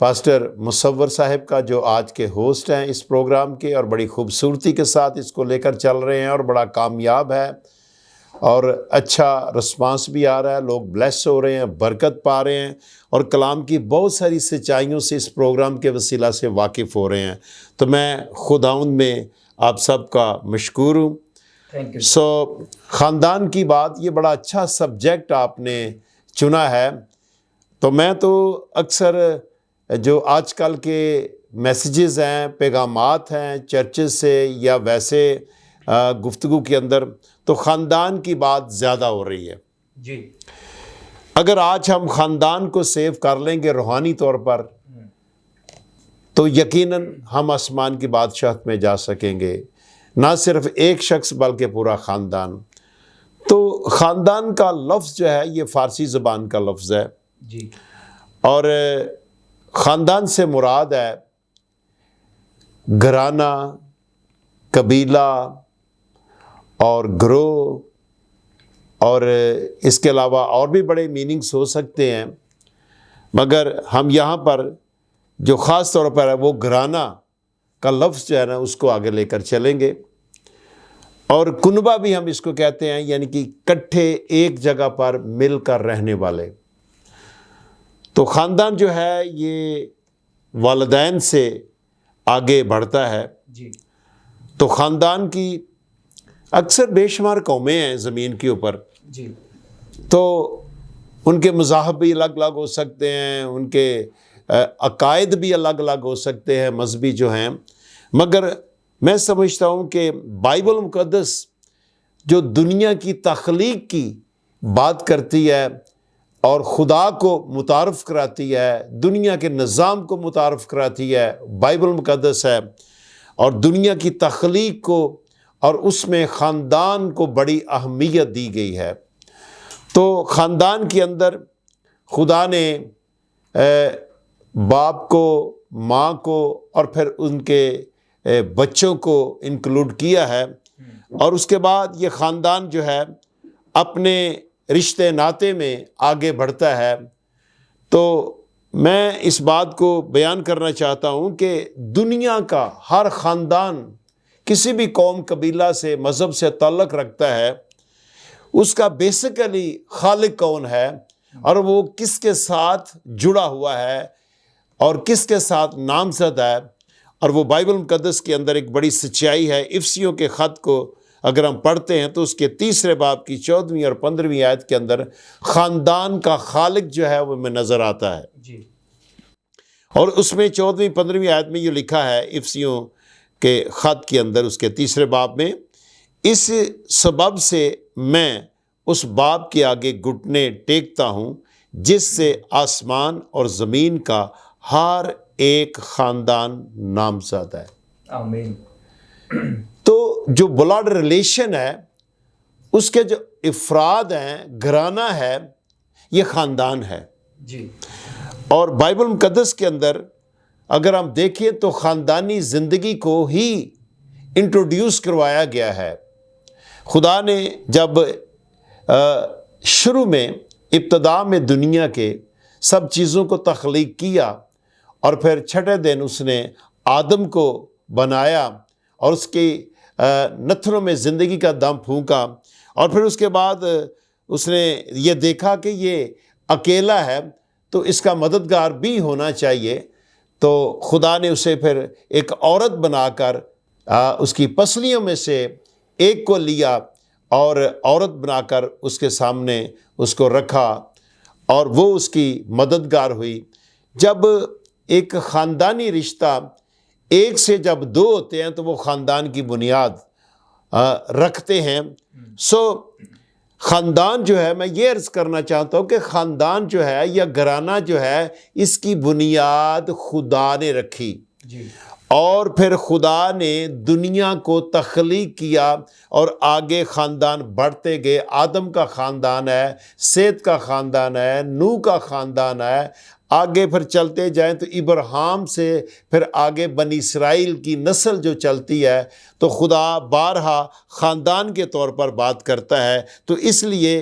Pastor مصور صاحب کا جو آج کے ہوسٹ ہیں اس پروگرام کے، اور بڑی خوبصورتی کے ساتھ اس کو لے کر چل رہے ہیں اور بڑا کامیاب ہے اور اچھا رسپانس بھی آ رہا ہے، لوگ بلیس ہو رہے ہیں، برکت پا رہے ہیں اور کلام کی بہت ساری سچائیوں سے اس پروگرام کے وسیلہ سے واقف ہو رہے ہیں۔ تو میں خداوند میں آپ سب کا مشکور ہوں۔ Thank you. سو خاندان کی بات، یہ بڑا اچھا سبجیکٹ آپ نے چنا ہے۔ تو میں تو اکثر جو آج کل کے میسیجز ہیں، پیغامات ہیں چرچز سے یا ویسے گفتگو کے اندر، تو خاندان کی بات زیادہ ہو رہی ہے۔ جی، اگر آج ہم خاندان کو سیو کر لیں گے روحانی طور پر، تو یقیناً ہم آسمان کی بادشاہت میں جا سکیں گے، نہ صرف ایک شخص بلکہ پورا خاندان۔ تو خاندان کا لفظ جو ہے یہ فارسی زبان کا لفظ ہے، جی، اور خاندان سے مراد ہے گھرانہ، قبیلہ اور گروہ، اور اس کے علاوہ اور بھی بڑے میننگز ہو سکتے ہیں، مگر ہم یہاں پر جو خاص طور پر ہے وہ گھرانہ کا لفظ جو ہے نا اس کو آگے لے کر چلیں گے۔ اور کنبہ بھی ہم اس کو کہتے ہیں، یعنی کہ کٹھے ایک جگہ پر مل کر رہنے والے۔ تو خاندان جو ہے یہ والدین سے آگے بڑھتا ہے۔ جی، تو خاندان کی اکثر بے شمار قومیں ہیں زمین کے اوپر، جی، تو ان کے مذاہب بھی الگ الگ ہو سکتے ہیں، ان کے عقائد بھی الگ الگ ہو سکتے ہیں مذہبی جو ہیں، مگر میں سمجھتا ہوں کہ بائبل مقدس جو دنیا کی تخلیق کی بات کرتی ہے اور خدا کو متعارف کراتی ہے، دنیا کے نظام کو متعارف کراتی ہے، بائبل مقدس ہے، اور دنیا کی تخلیق کو اور اس میں خاندان کو بڑی اہمیت دی گئی ہے۔ تو خاندان کے اندر خدا نے باپ کو، ماں کو اور پھر ان کے بچوں کو انکلوڈ کیا ہے، اور اس کے بعد یہ خاندان جو ہے اپنے رشتے ناطے میں آگے بڑھتا ہے۔ تو میں اس بات کو بیان کرنا چاہتا ہوں کہ دنیا کا ہر خاندان کسی بھی قوم، قبیلہ سے، مذہب سے تعلق رکھتا ہے، اس کا بیسیکلی خالق کون ہے اور وہ کس کے ساتھ جڑا ہوا ہے اور کس کے ساتھ نامزد ہے، اور وہ بائبل مقدس کے اندر ایک بڑی سچائی ہے۔ افسیوں کے خط کو اگر ہم پڑھتے ہیں تو اس کے 3 باب کی 14 اور 15 آیت کے اندر خاندان کا خالق جو ہے وہ ہمیں نظر آتا ہے۔ جی، اور اس میں 14-15 آیت میں یہ لکھا ہے افسیوں کے خط کے اندر، اس کے 3 باب میں، اس سبب سے میں اس باپ کے آگے گھٹنے ٹیکتا ہوں جس سے آسمان اور زمین کا ہر ایک خاندان نامزد ہے۔ آمین۔ تو جو بلڈ ریلیشن ہے، اس کے جو افراد ہیں، گھرانہ ہے، یہ خاندان ہے۔ جی، اور بائبل مقدس کے اندر اگر ہم دیکھیں تو خاندانی زندگی کو ہی انٹروڈیوس کروایا گیا ہے۔ خدا نے جب شروع میں ابتدا میں دنیا کے سب چیزوں کو تخلیق کیا اور پھر چھٹے دن اس نے آدم کو بنایا اور اس کی نتھنوں میں زندگی کا دم پھونکا، اور پھر اس کے بعد اس نے یہ دیکھا کہ یہ اکیلا ہے تو اس کا مددگار بھی ہونا چاہیے، تو خدا نے اسے پھر ایک عورت بنا کر اس کی پسلیوں میں سے ایک کو لیا اور عورت بنا کر اس کے سامنے اس کو رکھا، اور وہ اس کی مددگار ہوئی۔ جب ایک خاندانی رشتہ ایک سے جب 2 ہوتے ہیں تو وہ خاندان کی بنیاد رکھتے ہیں۔ سو خاندان جو ہے، میں یہ عرض کرنا چاہتا ہوں کہ خاندان جو ہے یا گھرانہ جو ہے، اس کی بنیاد خدا نے رکھی، جی، اور پھر خدا نے دنیا کو تخلیق کیا اور آگے خاندان بڑھتے گئے۔ آدم کا خاندان ہے، سیت کا خاندان ہے، نوح کا خاندان ہے، آگے پھر چلتے جائیں تو ابراہیم سے پھر آگے بنی اسرائیل کی نسل جو چلتی ہے، تو خدا بارہا خاندان کے طور پر بات کرتا ہے۔ تو اس لیے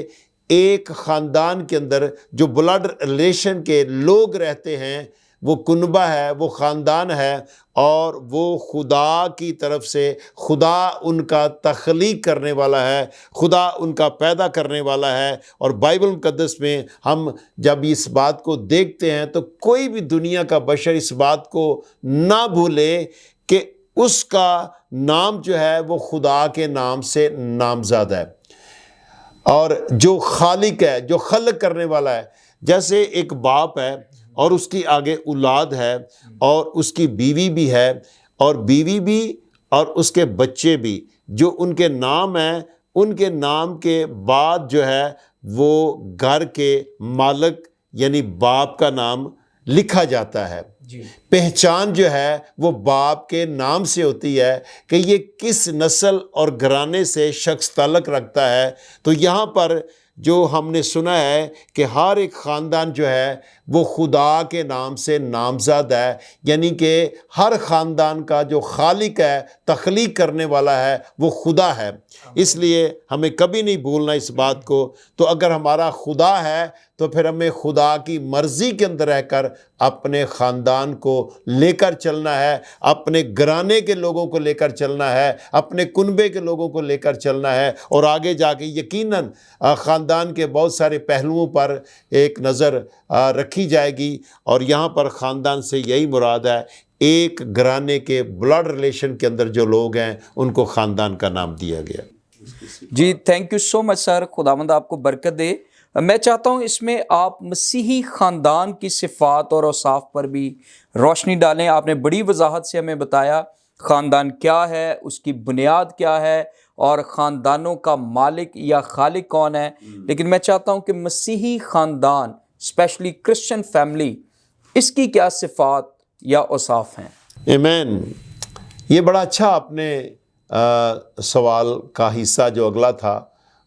ایک خاندان کے اندر جو بلڈ ریلیشن کے لوگ رہتے ہیں وہ کنبہ ہے، وہ خاندان ہے، اور وہ خدا کی طرف سے، خدا ان کا تخلیق کرنے والا ہے، خدا ان کا پیدا کرنے والا ہے۔ اور بائبل مقدس میں ہم جب اس بات کو دیکھتے ہیں تو کوئی بھی دنیا کا بشر اس بات کو نہ بھولے کہ اس کا نام جو ہے وہ خدا کے نام سے نامزد ہے، اور جو خالق ہے، جو خلق کرنے والا ہے۔ جیسے ایک باپ ہے اور اس کی آگے اولاد ہے، اور اس کی بیوی بھی ہے، اور بیوی بھی اور اس کے بچے بھی، جو ان کے نام ہیں، ان کے نام کے بعد جو ہے وہ گھر کے مالک یعنی باپ کا نام لکھا جاتا ہے۔ پہچان جو ہے وہ باپ کے نام سے ہوتی ہے کہ یہ کس نسل اور گھرانے سے شخص تعلق رکھتا ہے۔ تو یہاں پر جو ہم نے سنا ہے کہ ہر ایک خاندان جو ہے وہ خدا کے نام سے نامزد ہے، یعنی کہ ہر خاندان کا جو خالق ہے، تخلیق کرنے والا ہے، وہ خدا ہے۔ اس لیے ہمیں کبھی نہیں بھولنا اس بات کو۔ تو اگر ہمارا خدا ہے تو پھر ہمیں خدا کی مرضی کے اندر رہ کر اپنے خاندان کو لے کر چلنا ہے، اپنے گھرانے کے لوگوں کو لے کر چلنا ہے، اپنے کنبے کے لوگوں کو لے کر چلنا ہے، اور آگے جا کے یقیناً خاندان کے بہت سارے پہلوؤں پر ایک نظر رکھی جائے گی۔ اور یہاں پر خاندان سے یہی مراد ہے، ایک گھرانے کے بلڈ ریلیشن کے اندر جو لوگ ہیں ان کو خاندان کا نام دیا گیا۔ جی تھینک یو سو مچ سر، خداوند آپ کو برکت دے۔ میں چاہتا ہوں اس میں آپ مسیحی خاندان کی صفات اور اوصاف پر بھی روشنی ڈالیں۔ آپ نے بڑی وضاحت سے ہمیں بتایا خاندان کیا ہے، اس کی بنیاد کیا ہے، اور خاندانوں کا مالک یا خالق کون ہے۔ لیکن میں چاہتا ہوں کہ مسیحی خاندان، اسپیشلی کرسچن فیملی، اس کی کیا صفات یا اوصاف ہیں؟ آمین۔ یہ بڑا اچھا آپ نے سوال کا حصہ جو اگلا تھا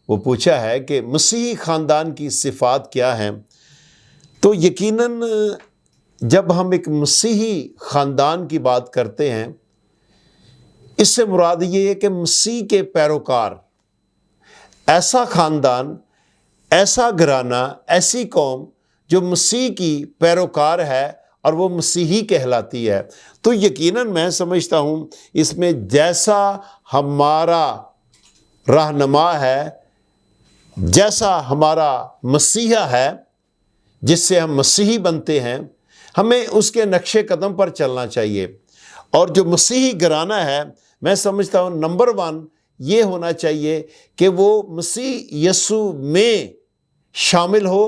وہ پوچھا ہے کہ مسیحی خاندان کی صفات کیا ہیں۔ تو یقیناً جب ہم ایک مسیحی خاندان کی بات کرتے ہیں، اس سے مراد یہ ہے کہ مسیح کے پیروکار، ایسا خاندان، ایسا گھرانہ، ایسی قوم جو مسیح کی پیروکار ہے اور وہ مسیحی کہلاتی ہے۔ تو یقیناً میں سمجھتا ہوں اس میں جیسا ہمارا رہنما ہے، جیسا ہمارا مسیحا ہے، جس سے ہم مسیحی بنتے ہیں، ہمیں اس کے نقش قدم پر چلنا چاہیے۔ اور جو مسیحی گھرانہ ہے، میں سمجھتا ہوں نمبر 1 یہ ہونا چاہیے کہ وہ مسیح یسوع میں شامل ہو،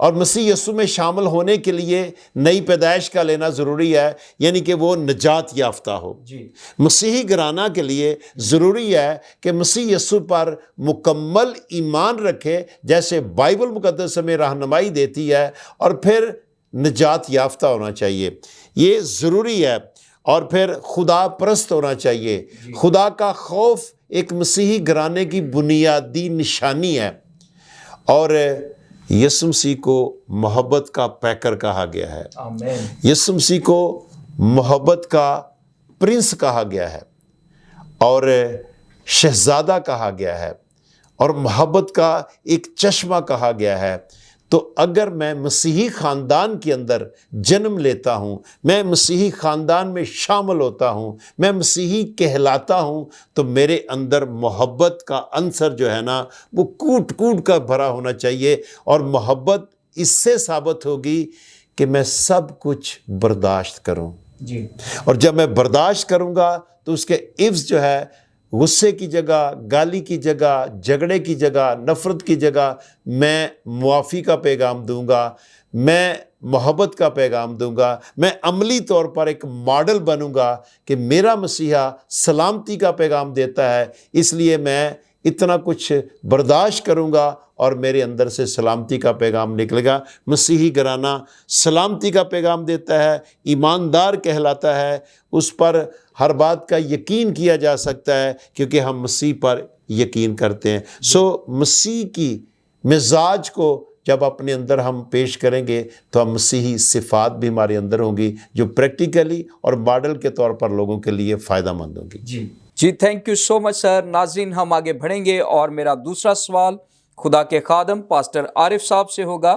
اور مسیح یسوع میں شامل ہونے کے لیے نئی پیدائش کا لینا ضروری ہے، یعنی کہ وہ نجات یافتہ ہو۔ مسیحی گھرانہ کے لیے ضروری ہے کہ مسیح یسوع پر مکمل ایمان رکھے، جیسے بائبل مقدس ہمیں رہنمائی دیتی ہے، اور پھر نجات یافتہ ہونا چاہیے، یہ ضروری ہے۔ اور پھر خدا پرست ہونا چاہیے۔ خدا کا خوف ایک مسیحی گھرانے کی بنیادی نشانی ہے۔ اور یسوع مسیح کو محبت کا پیکر کہا گیا ہے، یسوع مسیح کو محبت کا پرنس کہا گیا ہے، اور شہزادہ کہا گیا ہے، اور محبت کا ایک چشمہ کہا گیا ہے۔ تو اگر میں مسیحی خاندان کے اندر جنم لیتا ہوں، میں مسیحی خاندان میں شامل ہوتا ہوں، میں مسیحی کہلاتا ہوں، تو میرے اندر محبت کا عنصر جو ہے نا وہ کوٹ کوٹ کا بھرا ہونا چاہیے۔ اور محبت اس سے ثابت ہوگی کہ میں سب کچھ برداشت کروں، اور جب میں برداشت کروں گا تو اس کے عوض جو ہے، غصے کی جگہ، گالی کی جگہ، جھگڑے کی جگہ، نفرت کی جگہ، میں معافی کا پیغام دوں گا، میں محبت کا پیغام دوں گا، میں عملی طور پر ایک ماڈل بنوں گا کہ میرا مسیحا سلامتی کا پیغام دیتا ہے، اس لیے میں اتنا کچھ برداشت کروں گا اور میرے اندر سے سلامتی کا پیغام نکلے گا۔ مسیحی گھرانہ سلامتی کا پیغام دیتا ہے، ایماندار کہلاتا ہے، اس پر ہر بات کا یقین کیا جا سکتا ہے کیونکہ ہم مسیح پر یقین کرتے ہیں۔ مسیح کی مزاج کو جب اپنے اندر ہم پیش کریں گے تو ہم مسیحی صفات بھی ہمارے اندر ہوں گی جو پریکٹیکلی اور ماڈل کے طور پر لوگوں کے لیے فائدہ مند ہوں گی۔ جی تھینک یو سو مچ سر۔ ناظرین ہم آگے بڑھیں گے اور میرا دوسرا سوال خدا کے خادم پاسٹر عارف صاحب سے ہوگا۔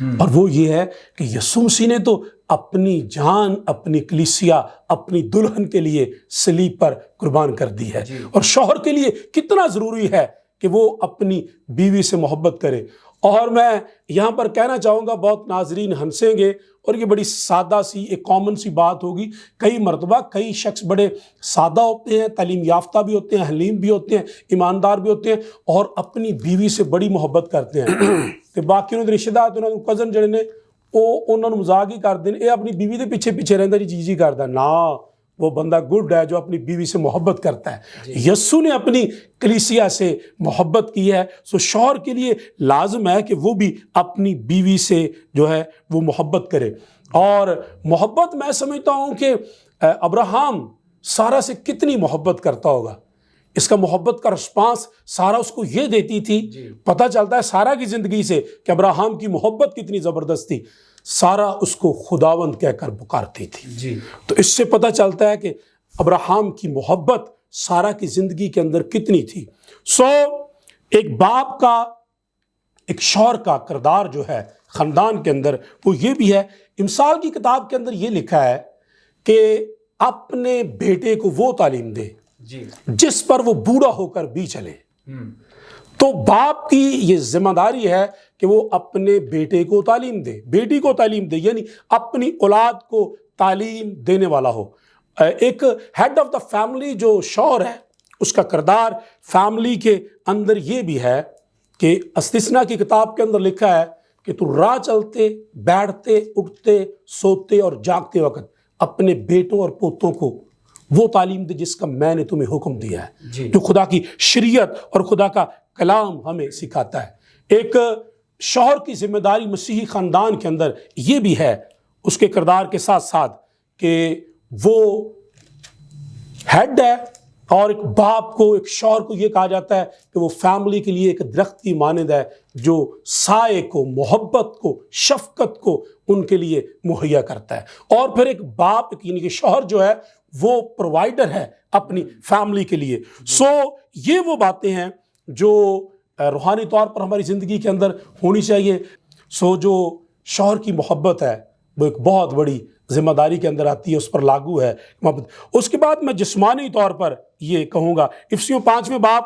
اور وہ یہ ہے کہ یسوع مسیح نے تو اپنی جان اپنی کلیسیا اپنی دلہن کے لیے صلیب پر قربان کر دی ہے، اور شوہر کے لیے کتنا ضروری ہے کہ وہ اپنی بیوی سے محبت کرے۔ اور میں یہاں پر کہنا چاہوں گا، بہت ناظرین ہنسیں گے اور یہ بڑی سادہ سی ایک کامن سی بات ہوگی، کئی مرتبہ کئی شخص بڑے سادہ ہوتے ہیں، تعلیم یافتہ بھی ہوتے ہیں، حلیم بھی ہوتے ہیں، ایماندار بھی ہوتے ہیں، اور اپنی بیوی سے بڑی محبت کرتے ہیں کہ باقی انہوں نے رشتہ دار انہوں نے کزن جڑے نے وہ انہوں نے مزاق ہی کر دیں، اے اپنی بیوی دے پیچھے پیچھے رہندا جی کردا نا، وہ بندہ گڈ ہے جو اپنی بیوی سے محبت کرتا ہے۔ یسوع نے اپنی کلیسیا سے محبت کی ہے، سو شوہر کے لیے لازم ہے کہ وہ بھی اپنی بیوی سے جو ہے وہ محبت کرے۔ اور محبت میں سمجھتا ہوں کہ ابراہیم سارہ سے کتنی محبت کرتا ہوگا، اس کا محبت کا رسپانس سارہ اس کو یہ دیتی تھی، پتہ چلتا ہے سارہ کی زندگی سے کہ ابراہیم کی محبت کتنی زبردست تھی، سارہ اس کو خداوند کہہ کر پکارتی تھی۔ تو اس سے پتہ چلتا ہے کہ ابراہیم کی محبت سارہ کی زندگی کے اندر کتنی تھی۔ سو ایک باپ کا ایک شوہر کا کردار جو ہے خاندان کے اندر وہ یہ بھی ہے، امثال کی کتاب کے اندر یہ لکھا ہے کہ اپنے بیٹے کو وہ تعلیم دے جس پر وہ بوڑھا ہو کر بھی چلے۔ تو باپ کی یہ ذمہ داری ہے کہ وہ اپنے بیٹے کو تعلیم دے، بیٹی کو تعلیم دے، یعنی اپنی اولاد کو تعلیم دینے والا ہو۔ ایک ہیڈ آف دا فیملی جو شوہر ہے، اس کا کردار فیملی کے اندر یہ بھی ہے کہ استثنا کی کتاب کے اندر لکھا ہے کہ تو راہ چلتے بیٹھتے اٹھتے سوتے اور جاگتے وقت اپنے بیٹوں اور پوتوں کو وہ تعلیم دے جس کا میں نے تمہیں حکم دیا ہے، جو خدا کی شریعت اور خدا کا کلام ہمیں سکھاتا ہے۔ ایک شوہر کی ذمہ داری مسیحی خاندان کے اندر یہ بھی ہے، اس کے کردار کے ساتھ ساتھ، کہ وہ ہیڈ ہے، اور ایک باپ کو ایک شوہر کو یہ کہا جاتا ہے کہ وہ فیملی کے لیے ایک درخت کی مانند ہے جو سائے کو، محبت کو، شفقت کو ان کے لیے مہیا کرتا ہے۔ اور پھر ایک باپ یعنی کہ شوہر جو ہے وہ پرووائڈر ہے اپنی فیملی کے لیے۔ سو یہ وہ باتیں ہیں جو روحانی طور پر ہماری زندگی کے اندر ہونی چاہیے۔ سو جو شوہر کی محبت ہے وہ ایک بہت بڑی ذمہ داری کے اندر آتی ہے، اس پر لاگو ہے محبت۔ اس کے بعد میں جسمانی طور پر یہ کہوں گا، افسیوں 5ویں باب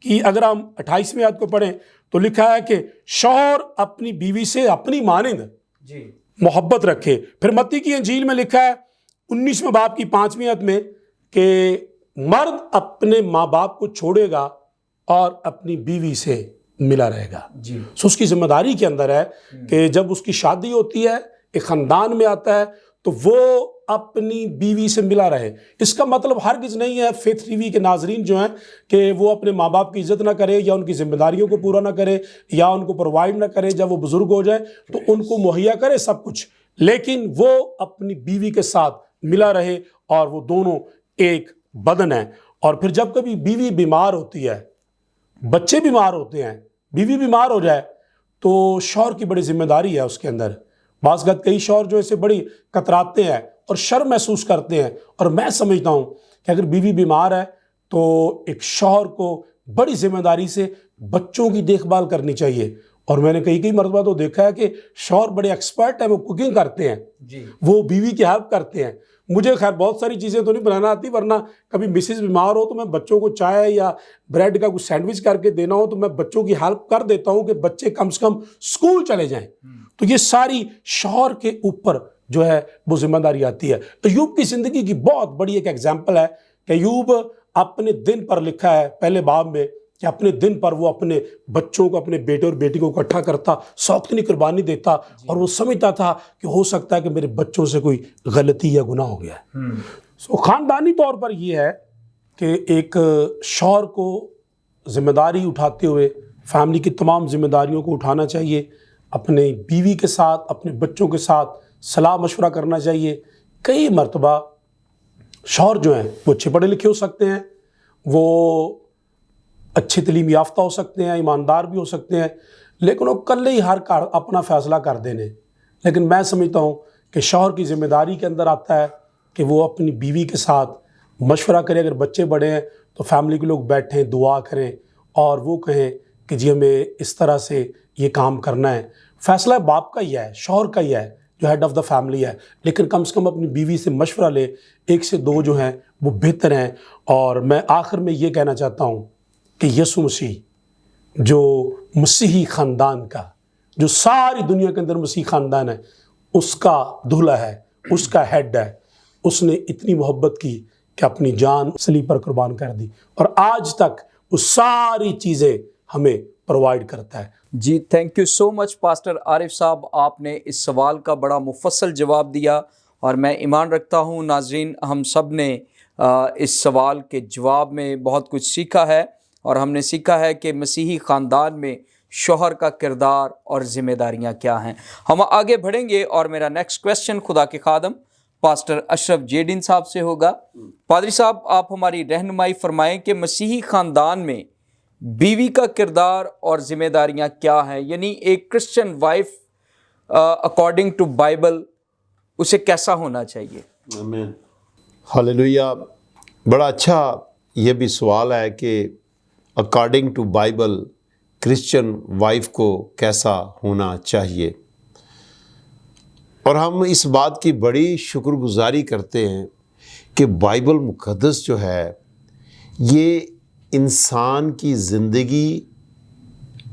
کی اگر ہم 28ویں آیت کو پڑھیں تو لکھا ہے کہ شوہر اپنی بیوی سے اپنی مانند محبت رکھے۔ پھر متی کی انجیل میں لکھا ہے 19ویں باب کی 5ویں آیت میں کہ مرد اپنے ماں باپ کو چھوڑے گا اور اپنی بیوی سے ملا رہے گا۔ سو اس کی ذمہ داری کے اندر ہے کہ جب اس کی شادی ہوتی ہے، ایک خاندان میں آتا ہے، تو وہ اپنی بیوی سے ملا رہے۔ اس کا مطلب ہرگز نہیں ہے فیتھ ٹی وی کے ناظرین جو ہیں کہ وہ اپنے ماں باپ کی عزت نہ کرے یا ان کی ذمہ داریوں کو پورا نہ کرے یا ان کو پرووائڈ نہ کرے، جب وہ بزرگ ہو جائے تو ان کو مہیا کرے سب کچھ، لیکن وہ اپنی بیوی کے ساتھ ملا رہے اور وہ دونوں ایک بدن ہیں۔ اور پھر جب کبھی بیوی بیمار ہوتی ہے، بچے بیمار ہوتے ہیں، بیوی بیمار ہو جائے تو شوہر کی بڑی ذمہ داری ہے اس کے اندر۔ بعض اوقات کئی شوہر جو اسے بڑی کتراتے ہیں اور شرم محسوس کرتے ہیں، اور میں سمجھتا ہوں کہ اگر بیوی بیمار ہے تو ایک شوہر کو بڑی ذمہ داری سے بچوں کی دیکھ بھال کرنی چاہیے۔ اور میں نے کئی مرتبہ تو دیکھا ہے کہ شوہر بڑے ایکسپرٹ ہیں، وہ کوکنگ کرتے ہیں، وہ بیوی کی ہیلپ کرتے ہیں۔ مجھے خیر بہت ساری چیزیں تو نہیں بنانا آتی، ورنہ کبھی مسز بیمار ہو تو میں بچوں کو چائے یا بریڈ کا کچھ سینڈوچ کر کے دینا ہو تو میں بچوں کی ہیلپ کر دیتا ہوں کہ بچے کم سے کم اسکول چلے جائیں۔ تو یہ ساری شوہر کے اوپر جو ہے وہ ذمہ داری آتی ہے۔ ایوب کی زندگی کی بہت بڑی ایک ایگزامپل ہے کہ ایوب اپنے دن پر لکھا ہے پہلے باب میں کہ اپنے دن پر وہ اپنے بچوں کو، اپنے بیٹے اور بیٹی کو اکٹھا کرتا، سوختنی قربانی دیتا، اور وہ سمجھتا تھا کہ ہو سکتا ہے کہ میرے بچوں سے کوئی غلطی یا گناہ ہو گیا ہے۔ سو خاندانی طور پر یہ ہے کہ ایک شوہر کو ذمہ داری اٹھاتے ہوئے فیملی کی تمام ذمہ داریوں کو اٹھانا چاہیے، اپنے بیوی کے ساتھ، اپنے بچوں کے ساتھ صلاح مشورہ کرنا چاہیے۔ کئی مرتبہ شوہر جو ہیں وہ اچھے پڑھے لکھے ہو سکتے ہیں، وہ اچھی تعلیم یافتہ ہو سکتے ہیں، ایماندار بھی ہو سکتے ہیں، لیکن وہ کل ہی ہر کار اپنا فیصلہ کر دینے۔ لیکن میں سمجھتا ہوں کہ شوہر کی ذمہ داری کے اندر آتا ہے کہ وہ اپنی بیوی کے ساتھ مشورہ کرے۔ اگر بچے بڑے ہیں تو فیملی کے لوگ بیٹھیں، دعا کریں اور وہ کہیں کہ جی ہمیں اس طرح سے یہ کام کرنا ہے۔ فیصلہ باپ کا ہی ہے، شوہر کا ہی ہے جو ہیڈ آف دا فیملی ہے، لیکن کم سے کم اپنی بیوی سے مشورہ لے، ایک سے دو جو ہیں وہ بہتر ہیں۔ اور میں آخر میں یہ کہنا چاہتا ہوں کہ یسوع مسیح جو مسیحی خاندان کا، جو ساری دنیا کے اندر مسیحی خاندان ہے، اس کا دولہا ہے، اس کا ہیڈ ہے، اس نے اتنی محبت کی کہ اپنی جان صلیب پر قربان کر دی، اور آج تک وہ ساری چیزیں ہمیں پرووائڈ کرتا ہے۔ جی thank you so much pastor Arif صاحب، آپ نے اس سوال کا بڑا مفصل جواب دیا، اور میں ایمان رکھتا ہوں ناظرین ہم سب نے اس سوال کے جواب میں بہت کچھ سیکھا ہے، اور ہم نے سیکھا ہے کہ مسیحی خاندان میں شوہر کا کردار اور ذمہ داریاں کیا ہیں۔ ہم آگے بڑھیں گے، اور میرا نیکسٹ کویسچن خدا کے خادم پاسٹر اشرف جیڈن صاحب سے ہوگا۔ پادری صاحب آپ ہماری رہنمائی فرمائیں کہ مسیحی خاندان میں بیوی کا کردار اور ذمہ داریاں کیا ہیں، یعنی ایک Christian wife according to Bible اسے کیسا ہونا چاہیے؟ آمین، ہاللیلویہ۔ بڑا اچھا یہ بھی سوال ہے کہ according to Bible Christian wife کو کیسا ہونا چاہیے، اور ہم اس بات کی بڑی شکر گزاری کرتے ہیں کہ بائبل مقدس جو ہے یہ انسان کی زندگی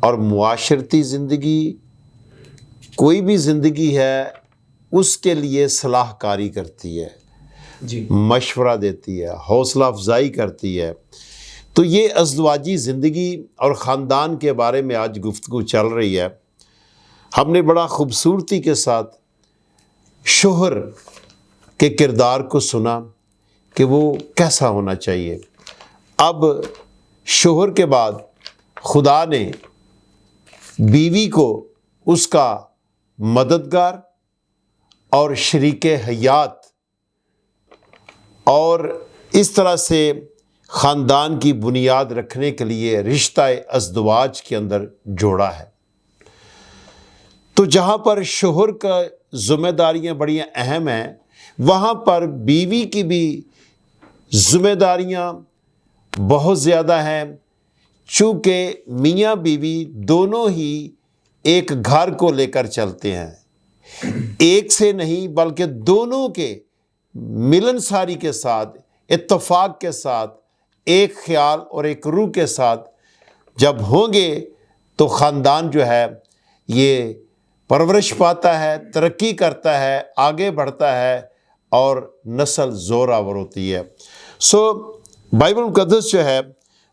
اور معاشرتی زندگی، کوئی بھی زندگی ہے، اس کے لیے صلاح کاری کرتی ہے، جی مشورہ دیتی ہے، حوصلہ افزائی کرتی ہے۔ تو یہ ازدواجی زندگی اور خاندان کے بارے میں آج گفتگو چل رہی ہے۔ ہم نے بڑا خوبصورتی کے ساتھ شوہر کے کردار کو سنا کہ وہ کیسا ہونا چاہیے۔ اب شوہر کے بعد خدا نے بیوی کو اس کا مددگار اور شریک حیات اور اس طرح سے خاندان کی بنیاد رکھنے کے لیے رشتہ ازدواج کے اندر جوڑا ہے۔ تو جہاں پر شوہر کا ذمہ داریاں بڑی اہم ہیں، وہاں پر بیوی کی بھی ذمہ داریاں بہت زیادہ ہیں، چونکہ میاں بیوی دونوں ہی ایک گھر کو لے کر چلتے ہیں، ایک سے نہیں بلکہ دونوں کے ملنساری کے ساتھ، اتفاق کے ساتھ، ایک خیال اور ایک روح کے ساتھ جب ہوں گے تو خاندان جو ہے یہ پرورش پاتا ہے، ترقی کرتا ہے، آگے بڑھتا ہے اور نسل زور آور ہوتی ہے۔ بائبل مقدس جو ہے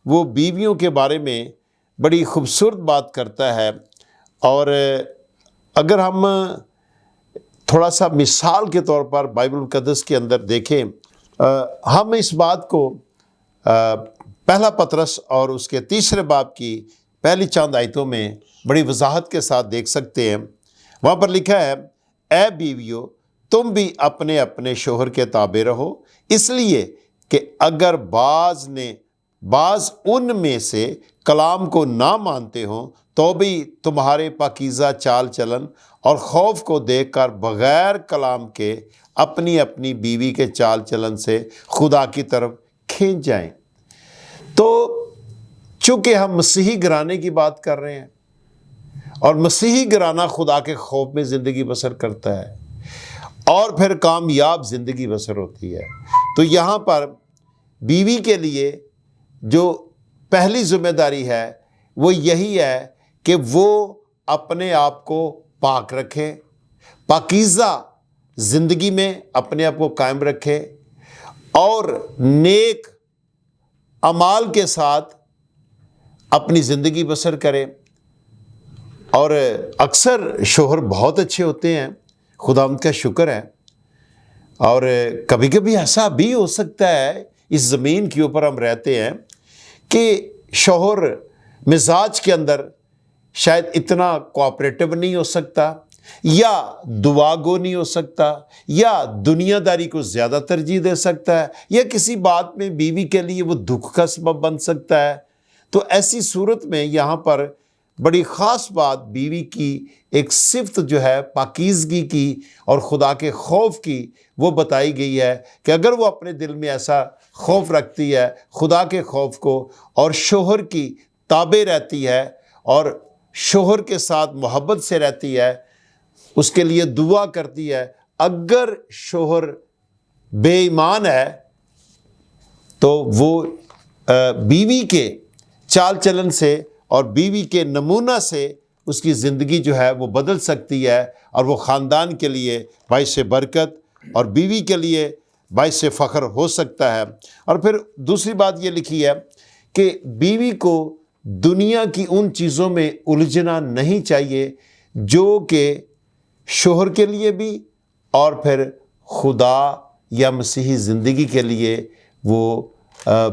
وہ بیویوں کے بارے میں بڑی خوبصورت بات کرتا ہے، اور اگر ہم تھوڑا سا مثال کے طور پر بائبل مقدس کے اندر دیکھیں، ہم اس بات کو پہلا پطرس اور اس کے 3 باب کی پہلی چند آیتوں میں بڑی وضاحت کے ساتھ دیکھ سکتے ہیں۔ وہاں پر لکھا ہے، اے بیویو تم بھی اپنے اپنے شوہر کے تابع رہو، اس لیے کہ اگر بعض ان میں سے کلام کو نہ مانتے ہوں تو بھی تمہارے پاکیزہ چال چلن اور خوف کو دیکھ کر بغیر کلام کے اپنی اپنی بیوی کے چال چلن سے خدا کی طرف کھینچ جائیں۔ تو چونکہ ہم مسیحی گھرانے کی بات کر رہے ہیں، اور مسیحی گھرانہ خدا کے خوف میں زندگی بسر کرتا ہے اور پھر کامیاب زندگی بسر ہوتی ہے، تو یہاں پر بیوی کے لیے جو پہلی ذمہ داری ہے وہ یہی ہے کہ وہ اپنے آپ کو پاک رکھے، پاکیزہ زندگی میں اپنے آپ کو قائم رکھے اور نیک اعمال کے ساتھ اپنی زندگی بسر کرے۔ اور اکثر شوہر بہت اچھے ہوتے ہیں، خدا ان کا شکر ہے، اور کبھی کبھی ایسا بھی ہو سکتا ہے اس زمین کے اوپر ہم رہتے ہیں کہ شوہر مزاج کے اندر شاید اتنا کوآپریٹو نہیں ہو سکتا، یا دعا گو نہیں ہو سکتا، یا دنیا داری کو زیادہ ترجیح دے سکتا ہے، یا کسی بات میں بیوی کے لیے وہ دکھ کا سبب بن سکتا ہے۔ تو ایسی صورت میں یہاں پر بڑی خاص بات بیوی کی ایک صفت جو ہے پاکیزگی کی اور خدا کے خوف کی وہ بتائی گئی ہے کہ اگر وہ اپنے دل میں ایسا خوف رکھتی ہے، خدا کے خوف کو، اور شوہر کی تابع رہتی ہے اور شوہر کے ساتھ محبت سے رہتی ہے، اس کے لیے دعا کرتی ہے۔ اگر شوہر بے ایمان ہے تو وہ بیوی کے چال چلن سے اور بیوی کے نمونہ سے اس کی زندگی جو ہے وہ بدل سکتی ہے، اور وہ خاندان کے لیے باعث برکت اور بیوی کے لیے باعث فخر ہو سکتا ہے۔ اور پھر دوسری بات یہ لکھی ہے کہ بیوی کو دنیا کی ان چیزوں میں الجھنا نہیں چاہیے جو کہ شوہر کے لیے بھی اور پھر خدا یا مسیحی زندگی کے لیے وہ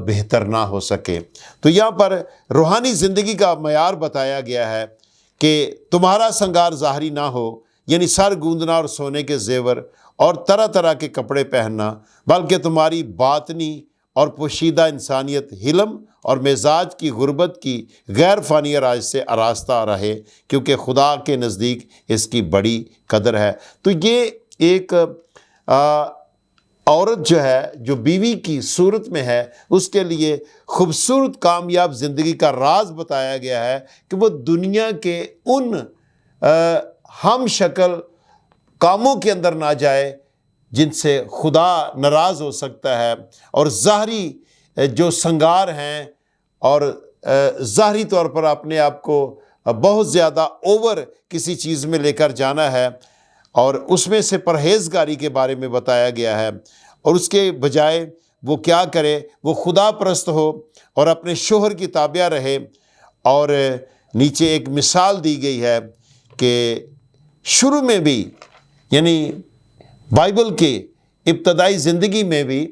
بہتر نہ ہو سکے۔ تو یہاں پر روحانی زندگی کا معیار بتایا گیا ہے کہ تمہارا سنگار ظاہری نہ ہو، یعنی سر گوندنا اور سونے کے زیور اور طرح طرح کے کپڑے پہننا، بلکہ تمہاری باطنی اور پوشیدہ انسانیت حلم اور مزاج کی غربت کی غیر فانی راج سے آراستہ رہے، کیونکہ خدا کے نزدیک اس کی بڑی قدر ہے۔ تو یہ ایک عورت جو ہے، جو بیوی کی صورت میں ہے، اس کے لیے خوبصورت کامیاب زندگی کا راز بتایا گیا ہے کہ وہ دنیا کے ان ہم شکل کاموں کے اندر نہ جائے جن سے خدا ناراض ہو سکتا ہے، اور ظاہری جو سنگار ہیں اور ظاہری طور پر اپنے آپ کو بہت زیادہ اوور کسی چیز میں لے کر جانا ہے، اور اس میں سے پرہیزگاری کے بارے میں بتایا گیا ہے، اور اس کے بجائے وہ کیا کرے، وہ خدا پرست ہو اور اپنے شوہر کی تابع رہے۔ اور نیچے ایک مثال دی گئی ہے کہ شروع میں بھی، یعنی بائبل کے ابتدائی زندگی میں بھی،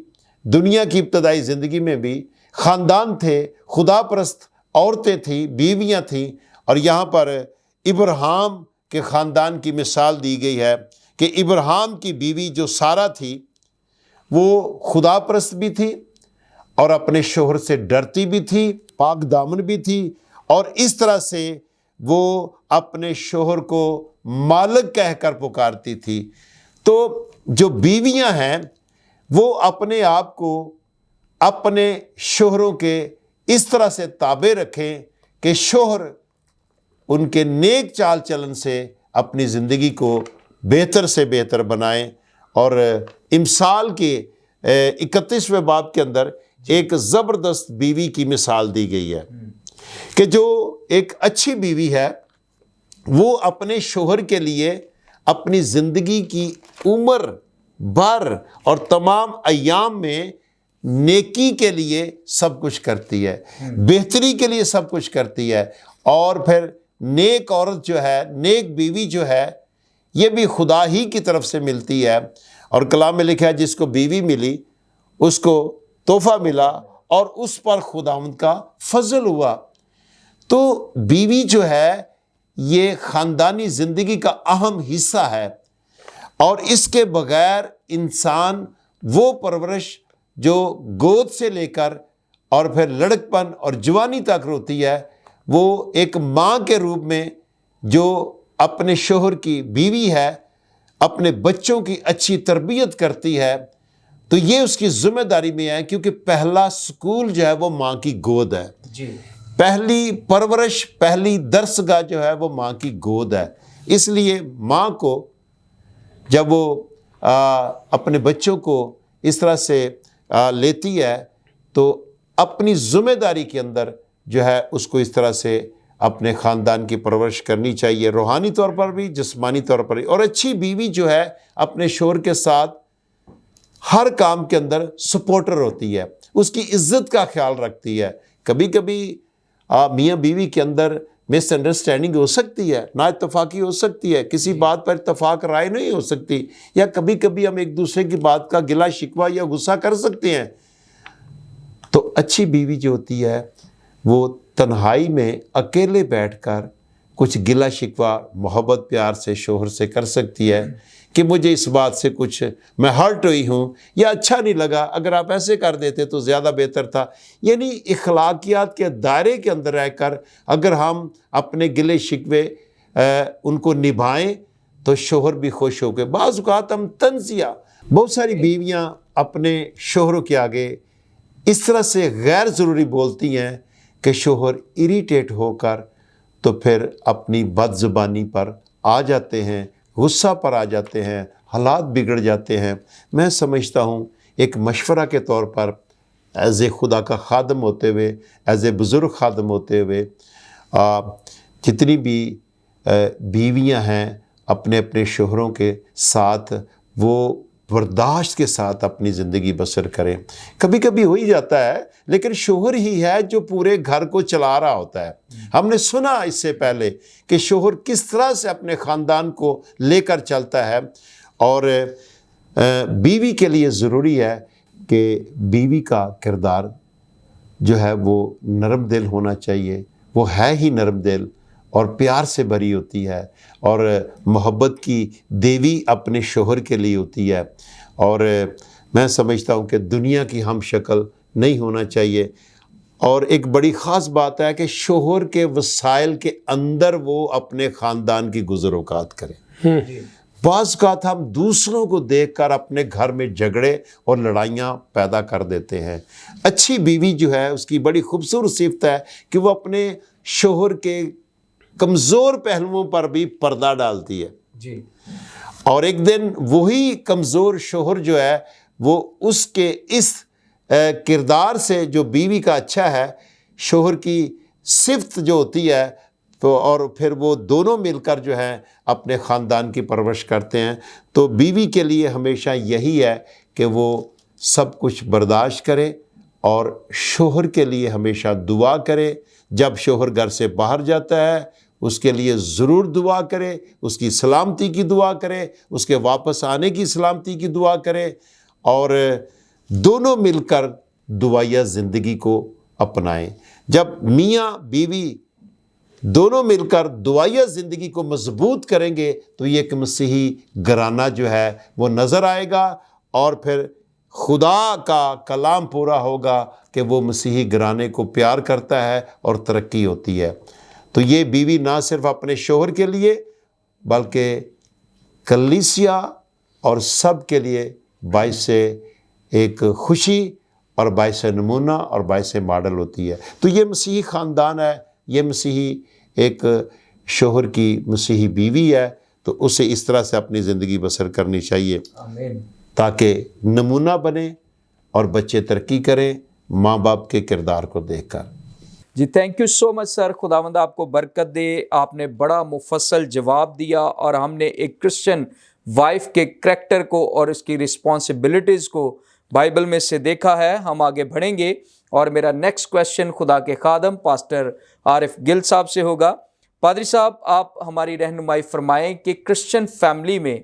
دنیا کی ابتدائی زندگی میں بھی خاندان تھے، خدا پرست عورتیں تھیں، بیویاں تھیں، اور یہاں پر ابراہیم کے خاندان کی مثال دی گئی ہے کہ ابراہیم کی بیوی جو سارہ تھی وہ خدا پرست بھی تھی اور اپنے شوہر سے ڈرتی بھی تھی، پاک دامن بھی تھی، اور اس طرح سے وہ اپنے شوہر کو مالک کہہ کر پکارتی تھی۔ تو جو بیویاں ہیں وہ اپنے آپ کو اپنے شوہروں کے اس طرح سے تابع رکھیں کہ شوہر ان کے نیک چال چلن سے اپنی زندگی کو بہتر سے بہتر بنائیں۔ اور امثال کے 31ویں باب کے اندر ایک زبردست بیوی کی مثال دی گئی ہے کہ جو ایک اچھی بیوی ہے وہ اپنے شوہر کے لیے اپنی زندگی کی عمر بھر اور تمام ایام میں نیکی کے لیے سب کچھ کرتی ہے، بہتری کے لیے سب کچھ کرتی ہے۔ اور پھر نیک عورت جو ہے، نیک بیوی جو ہے، یہ بھی خدا ہی کی طرف سے ملتی ہے، اور کلام میں لکھا ہے جس کو بیوی ملی اس کو تحفہ ملا اور اس پر خداوند کا فضل ہوا۔ تو بیوی جو ہے یہ خاندانی زندگی کا اہم حصہ ہے، اور اس کے بغیر انسان وہ پرورش جو گود سے لے کر اور پھر لڑکپن اور جوانی تک ہوتی ہے، وہ ایک ماں کے روپ میں جو اپنے شوہر کی بیوی ہے، اپنے بچوں کی اچھی تربیت کرتی ہے، تو یہ اس کی ذمہ داری میں ہے، کیونکہ پہلا سکول جو ہے وہ ماں کی گود ہے، پہلی پرورش، پہلی درسگاہ جو ہے وہ ماں کی گود ہے۔ اس لیے ماں کو جب وہ اپنے بچوں کو اس طرح سے لیتی ہے تو اپنی ذمہ داری کے اندر جو ہے اس کو اس طرح سے اپنے خاندان کی پرورش کرنی چاہیے، روحانی طور پر بھی، جسمانی طور پر بھی۔ اور اچھی بیوی جو ہے اپنے شوہر کے ساتھ ہر کام کے اندر سپورٹر ہوتی ہے، اس کی عزت کا خیال رکھتی ہے۔ کبھی کبھی میاں بیوی کے اندر مس انڈرسٹینڈنگ ہو سکتی ہے، نا اتفاقی ہو سکتی ہے، کسی بات پر اتفاق رائے نہیں ہو سکتی، یا کبھی کبھی ہم ایک دوسرے کی بات کا گلا شکوہ یا غصہ کر سکتے ہیں۔ تو اچھی بیوی جو ہوتی ہے وہ تنہائی میں اکیلے بیٹھ کر کچھ گلا شکوہ محبت پیار سے شوہر سے کر سکتی ہے کہ مجھے اس بات سے کچھ میں ہرٹ ہوئی ہوں، یا اچھا نہیں لگا، اگر آپ ایسے کر دیتے تو زیادہ بہتر تھا۔ یعنی اخلاقیات کے دائرے کے اندر رہ کر اگر ہم اپنے گلے شکوے ان کو نبھائیں تو شوہر بھی خوش ہو گئے۔ بعض اوقات ہم طنزیہ، بہت ساری بیویاں اپنے شوہروں کے آگے اس طرح سے غیر ضروری بولتی ہیں کہ شوہر اریٹیٹ ہو کر تو پھر اپنی بد زبانی پر آ جاتے ہیں، غصہ پر آ جاتے ہیں، حالات بگڑ جاتے ہیں۔ میں سمجھتا ہوں ایک مشورہ کے طور پر ایز اے خدا کا خادم ہوتے ہوئے، ایز اے بزرگ خادم ہوتے ہوئے، جتنی بھی بیویاں ہیں اپنے اپنے شوہروں کے ساتھ وہ برداشت کے ساتھ اپنی زندگی بسر کریں۔ کبھی کبھی ہو ہی جاتا ہے، لیکن شوہر ہی ہے جو پورے گھر کو چلا رہا ہوتا ہے۔ ہم نے سنا اس سے پہلے کہ شوہر کس طرح سے اپنے خاندان کو لے کر چلتا ہے، اور بیوی کے لیے ضروری ہے کہ بیوی کا کردار جو ہے وہ نرم دل ہونا چاہیے۔ وہ ہے ہی نرم دل اور پیار سے بھری ہوتی ہے، اور محبت کی دیوی اپنے شوہر کے لیے ہوتی ہے، اور میں سمجھتا ہوں کہ دنیا کی ہم شکل نہیں ہونا چاہیے۔ اور ایک بڑی خاص بات ہے کہ شوہر کے وسائل کے اندر وہ اپنے خاندان کی گزر اوقات کرے۔ بعض اوقات ہم دوسروں کو دیکھ کر اپنے گھر میں جھگڑے اور لڑائیاں پیدا کر دیتے ہیں۔ اچھی بیوی جو ہے اس کی بڑی خوبصورت صفت ہے کہ وہ اپنے شوہر کے کمزور پہلوؤں پر بھی پردہ ڈالتی ہے، جی، اور ایک دن وہی کمزور شوہر جو ہے وہ اس کے اس کردار سے جو بیوی کا اچھا ہے، شوہر کی صفت جو ہوتی ہے، تو اور پھر وہ دونوں مل کر جو ہیں اپنے خاندان کی پرورش کرتے ہیں۔ تو بیوی کے لیے ہمیشہ یہی ہے کہ وہ سب کچھ برداشت کرے اور شوہر کے لیے ہمیشہ دعا کرے۔ جب شوہر گھر سے باہر جاتا ہے اس کے لیے ضرور دعا کرے، اس کی سلامتی کی دعا کرے، اس کے واپس آنے کی سلامتی کی دعا کرے، اور دونوں مل کر دعائیہ زندگی کو اپنائیں۔ جب میاں بیوی دونوں مل کر دعائیہ زندگی کو مضبوط کریں گے تو یہ ایک مسیحی گھرانہ جو ہے وہ نظر آئے گا، اور پھر خدا کا کلام پورا ہوگا کہ وہ مسیحی گھرانے کو پیار کرتا ہے اور ترقی ہوتی ہے۔ تو یہ بیوی نہ صرف اپنے شوہر کے لیے بلکہ کلیسیا اور سب کے لیے باعث ایک خوشی اور باعث نمونہ اور باعث ماڈل ہوتی ہے۔ تو یہ مسیحی خاندان ہے، یہ مسیحی ایک شوہر کی مسیحی بیوی ہے، تو اسے اس طرح سے اپنی زندگی بسر کرنی چاہیے آمین، تاکہ نمونہ بنے اور بچے ترقی کریں ماں باپ کے کردار کو دیکھ کر۔ جی تھینک یو سو مچ سر، خداوند آپ کو برکت دے۔ آپ نے بڑا مفصل جواب دیا، اور ہم نے ایک کرسچن وائف کے کریکٹر کو اور اس کی رسپانسبلٹیز کو بائبل میں سے دیکھا ہے۔ ہم آگے بڑھیں گے، اور میرا نیکسٹ کویسچن خدا کے خادم پاسٹر عارف گل صاحب سے ہوگا۔ پادری صاحب، آپ ہماری رہنمائی فرمائیں کہ کرسچن فیملی میں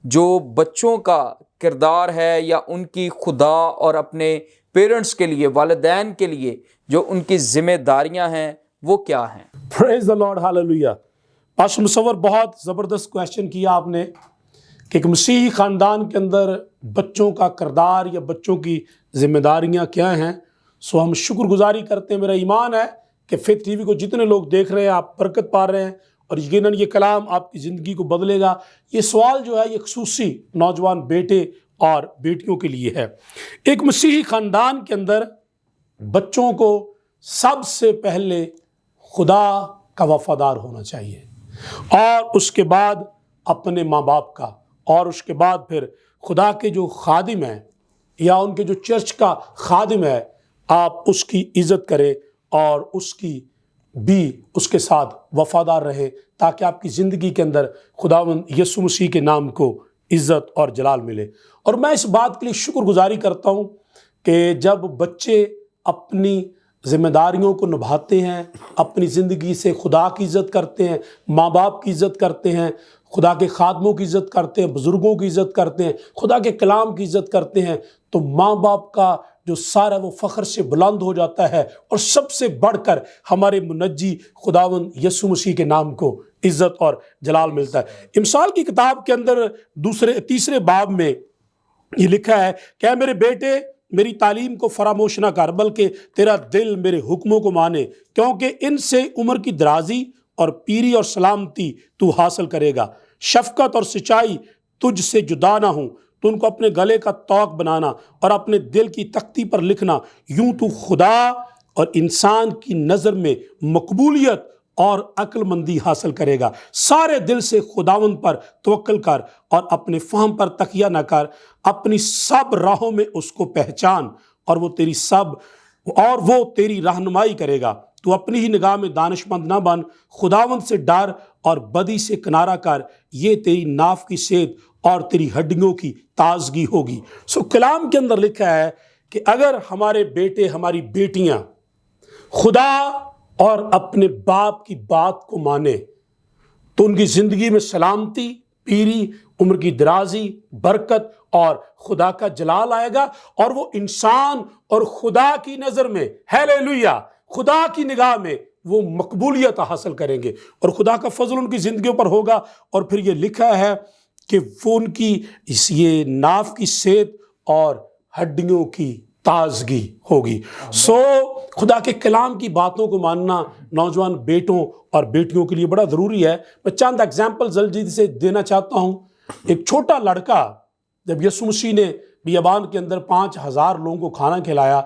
جو بچوں کا کردار ہے یا ان کی خدا اور اپنے پیرنٹس کے لیے، والدین کے لیے جو ان کی ذمہ داریاں ہیں وہ کیا ہیں؟ پریز دی لارڈ، ہاللویہ۔ پاسٹر مصور، بہت زبردست کویسچن کیا آپ نے کہ ایک مسیحی خاندان کے اندر بچوں کا کردار یا بچوں کی ذمہ داریاں کیا ہیں۔ سو ہم شکر گزاری کرتے ہیں۔ میرا ایمان ہے کہ فیتھ ٹی وی کو جتنے لوگ دیکھ رہے ہیں آپ برکت پا رہے ہیں، اور یقیناً یہ کلام آپ کی زندگی کو بدلے گا۔ یہ سوال جو ہے یہ خصوصی نوجوان بیٹے اور بیٹیوں کے لیے ہے۔ ایک مسیحی خاندان کے اندر بچوں کو سب سے پہلے خدا کا وفادار ہونا چاہیے، اور اس کے بعد اپنے ماں باپ کا، اور اس کے بعد پھر خدا کے جو خادم ہیں یا ان کے جو چرچ کا خادم ہے، آپ اس کی عزت کریں اور اس کی بھی اس کے ساتھ وفادار رہیں، تاکہ آپ کی زندگی کے اندر خداوند یسوع مسیح کے نام کو عزت اور جلال ملے۔ اور میں اس بات کے لیے شکر گزاری کرتا ہوں کہ جب بچے اپنی ذمہ داریوں کو نبھاتے ہیں، اپنی زندگی سے خدا کی عزت کرتے ہیں، ماں باپ کی عزت کرتے ہیں، خدا کے خادموں کی عزت کرتے ہیں، بزرگوں کی عزت کرتے ہیں، خدا کے کلام کی عزت کرتے ہیں، تو ماں باپ کا جو سارا وہ فخر سے بلند ہو جاتا ہے، اور سب سے بڑھ کر ہمارے منجی خداوند یسوع مسیح کے نام کو عزت اور جلال ملتا ہے۔ امثال کی کتاب کے اندر تیسرے باب میں یہ لکھا ہے کہ اے میرے بیٹے، میری تعلیم کو فراموش نہ کر، بلکہ تیرا دل میرے حکموں کو مانے، کیونکہ ان سے عمر کی درازی اور پیری اور سلامتی تو حاصل کرے گا۔ شفقت اور سچائی تجھ سے جدا نہ ہوں، تو ان کو اپنے گلے کا طوق بنانا اور اپنے دل کی تختی پر لکھنا، یوں تو خدا اور انسان کی نظر میں مقبولیت اور عقل مندی حاصل کرے گا۔ سارے دل سے خداوند پر توکل کر اور اپنے فہم پر تکیہ نہ کر، اپنی سب راہوں میں اس کو پہچان اور وہ تیری رہنمائی کرے گا۔ تو اپنی ہی نگاہ میں دانش مند نہ بن، خداوند سے ڈر اور بدی سے کنارہ کر، یہ تیری ناف کی صحت اور تیری ہڈیوں کی تازگی ہوگی۔ کلام کے اندر لکھا ہے کہ اگر ہمارے بیٹے ہماری بیٹیاں خدا اور اپنے باپ کی بات کو مانے تو ان کی زندگی میں سلامتی، پیری، عمر کی درازی، برکت اور خدا کا جلال آئے گا، اور وہ انسان اور خدا کی نظر میں، ہیلیلویا، خدا کی نگاہ میں وہ مقبولیت حاصل کریں گے، اور خدا کا فضل ان کی زندگیوں پر ہوگا۔ اور پھر یہ لکھا ہے کہ وہ ان کی یہ ناف کی صحت اور ہڈیوں کی تازگی ہوگی۔ خدا کے کلام کی باتوں کو ماننا نوجوان بیٹوں اور بیٹیوں کے لیے بڑا ضروری ہے۔ میں چند ایگزامپل جلدی سے دینا چاہتا ہوں۔ ایک چھوٹا لڑکا جب یسوع مسیح نے بیابان کے اندر 5000 لوگوں کو کھانا کھلایا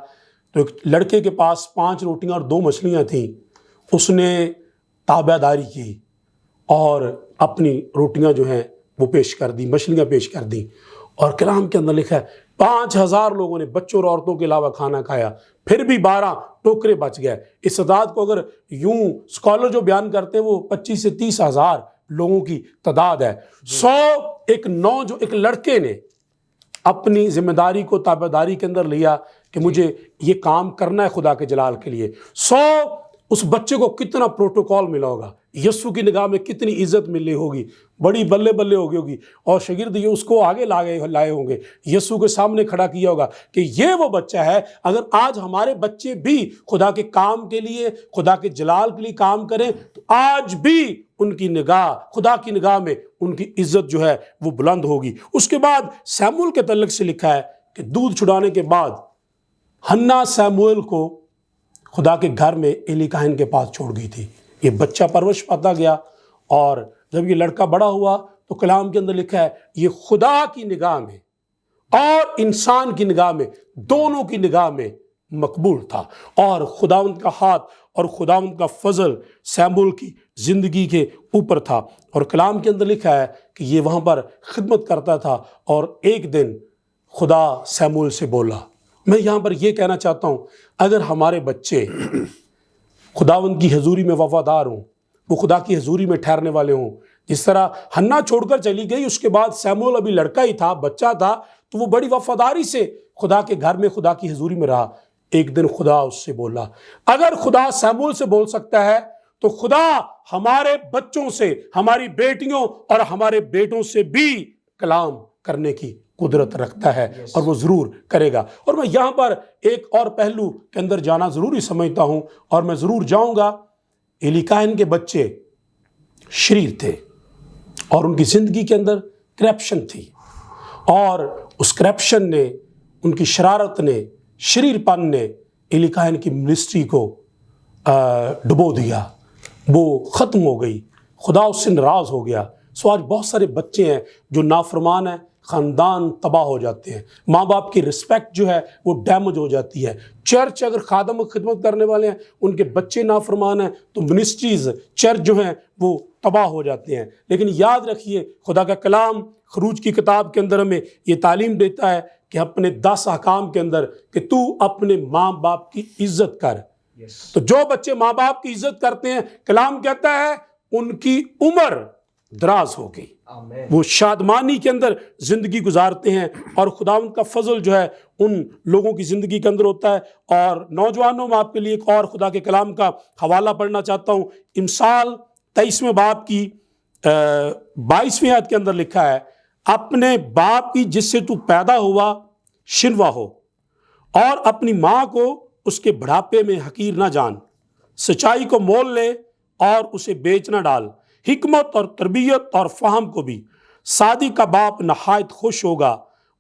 تو ایک لڑکے کے پاس 5 روٹیاں اور 2 مچھلیاں تھیں، اس نے تابع داری کی اور اپنی روٹیاں جو ہیں وہ پیش کر دی، مچھلیاں پیش کر دی، اور کلام کے اندر لکھا ہے 5000 لوگوں نے بچوں اور عورتوں کے علاوہ کھانا کھایا، پھر بھی 12 ٹوکرے بچ گئے۔ اس تعداد کو اگر یوں اسکالر جو بیان کرتے ہیں وہ 25 سے 30 ہزار لوگوں کی تعداد ہے۔ ایک لڑکے نے اپنی ذمہ داری کو تابع داری کے اندر لیا کہ مجھے یہ کام کرنا ہے خدا کے جلال کے لیے۔ اس بچے کو کتنا پروٹوکول ملا ہوگا، یسوع کی نگاہ میں کتنی عزت ملی ہوگی، بڑی بلے بلے ہوگی، اور شاگرد یہ اس کو آگے لائے ہوں گے، یسوع کے سامنے کھڑا کیا ہوگا کہ یہ وہ بچہ ہے۔ اگر آج ہمارے بچے بھی خدا کے کام کے لیے، خدا کے جلال کے لیے کام کریں تو آج بھی ان کی نگاہ، خدا کی نگاہ میں ان کی عزت جو ہے وہ بلند ہوگی۔ اس کے بعد سیموئیل کے تعلق سے لکھا ہے کہ دودھ چھڑانے کے بعد ہنا سیموئیل کو خدا کے گھر میں ایلی کاہن کے پاس چھوڑ گئی تھی۔ یہ بچہ پرورش پاتا گیا، اور جب یہ لڑکا بڑا ہوا تو کلام کے اندر لکھا ہے یہ خدا کی نگاہ میں اور انسان کی نگاہ میں، دونوں کی نگاہ میں مقبول تھا، اور خداوند کا ہاتھ اور خداوند کا فضل سیموئیل کی زندگی کے اوپر تھا۔ اور کلام کے اندر لکھا ہے کہ یہ وہاں پر خدمت کرتا تھا، اور ایک دن خدا سیموئیل سے بولا۔ میں یہاں پر یہ کہنا چاہتا ہوں، اگر ہمارے بچے خداوند کی حضوری میں وفادار ہوں، وہ خدا کی حضوری میں ٹھہرنے والے ہوں، جس طرح ہنا چھوڑ کر چلی گئی، اس کے بعد سیموئیل ابھی لڑکا ہی تھا، بچہ تھا، تو وہ بڑی وفاداری سے خدا کے گھر میں خدا کی حضوری میں رہا۔ ایک دن خدا اس سے بولا۔ اگر خدا سیموئیل سے بول سکتا ہے تو خدا ہمارے بچوں سے، ہماری بیٹیوں اور ہمارے بیٹوں سے بھی کلام کرنے کی قدرت رکھتا ہے، اور وہ ضرور کرے گا۔ اور میں یہاں پر ایک اور پہلو کے اندر جانا ضروری سمجھتا ہوں، اور میں ضرور جاؤں گا۔ ایلی کاہن کے بچے شریر تھے، اور ان کی زندگی کے اندر کرپشن تھی، اور اس کرپشن نے، ان کی شرارت نے، شریر پن نے ایلی کاہن کی منسٹری کو ڈبو دیا، وہ ختم ہو گئی، خدا اس سے ناراض ہو گیا۔ آج بہت سارے بچے ہیں جو نافرمان ہیں، خاندان تباہ ہو جاتے ہیں، ماں باپ کی رسپیکٹ جو ہے وہ ڈیمیج ہو جاتی ہے۔ چرچ اگر خادم خدمت کرنے والے ہیں، ان کے بچے نافرمان ہیں تو منسٹریز، چرچ جو ہیں وہ تباہ ہو جاتے ہیں۔ لیکن یاد رکھیے خدا کا کلام خروج کی کتاب کے اندر ہمیں یہ تعلیم دیتا ہے کہ اپنے 10 احکام کے اندر کہ تو اپنے ماں باپ کی عزت کر۔ تو جو بچے ماں باپ کی عزت کرتے ہیں، کلام کہتا ہے ان کی عمر دراز ہوگی، وہ شادمانی کے اندر زندگی گزارتے ہیں، اور خداوند کا فضل جو ہے ان لوگوں کی زندگی کے اندر ہوتا ہے۔ اور نوجوانوں میں آپ کے لیے ایک اور خدا کے کلام کا حوالہ پڑھنا چاہتا ہوں۔ امثال 23ویں باب کی 22ویں آیت کے اندر لکھا ہے، اپنے باپ کی جس سے تو پیدا ہوا شنوا ہو، اور اپنی ماں کو اس کے بڑھاپے میں حقیر نہ جان، سچائی کو مول لے اور اسے بیچ نہ ڈال، حکمت اور تربیت اور فہم کو بھی۔ سادی کا باپ نہایت خوش ہوگا،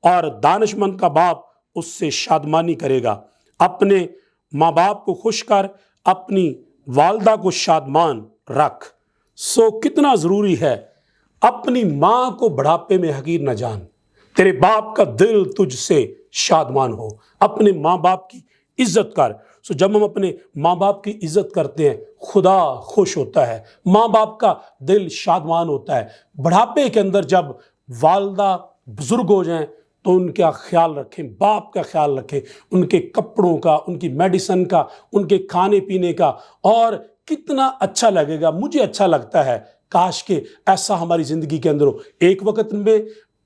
اور دانش مند کا باپ اس سے شادمانی کرے گا۔ اپنے ماں باپ کو خوش کر، اپنی والدہ کو شادمان رکھ۔ کتنا ضروری ہے اپنی ماں کو بڑھاپے میں حقیر نہ جان، تیرے باپ کا دل تجھ سے شادمان ہو، اپنے ماں باپ کی عزت کر. سو جب ہم اپنے ماں باپ کی عزت کرتے ہیں خدا خوش ہوتا ہے, ماں باپ کا دل شادمان ہوتا ہے. بڑھاپے کے اندر جب والدہ بزرگ ہو جائیں تو ان کا خیال رکھیں, باپ کا خیال رکھیں, ان کے کپڑوں کا, ان کی میڈیسن کا, ان کے کھانے پینے کا. اور کتنا اچھا لگے گا, مجھے اچھا لگتا ہے کاش کہ ایسا ہماری زندگی کے اندر ہو. ایک وقت میں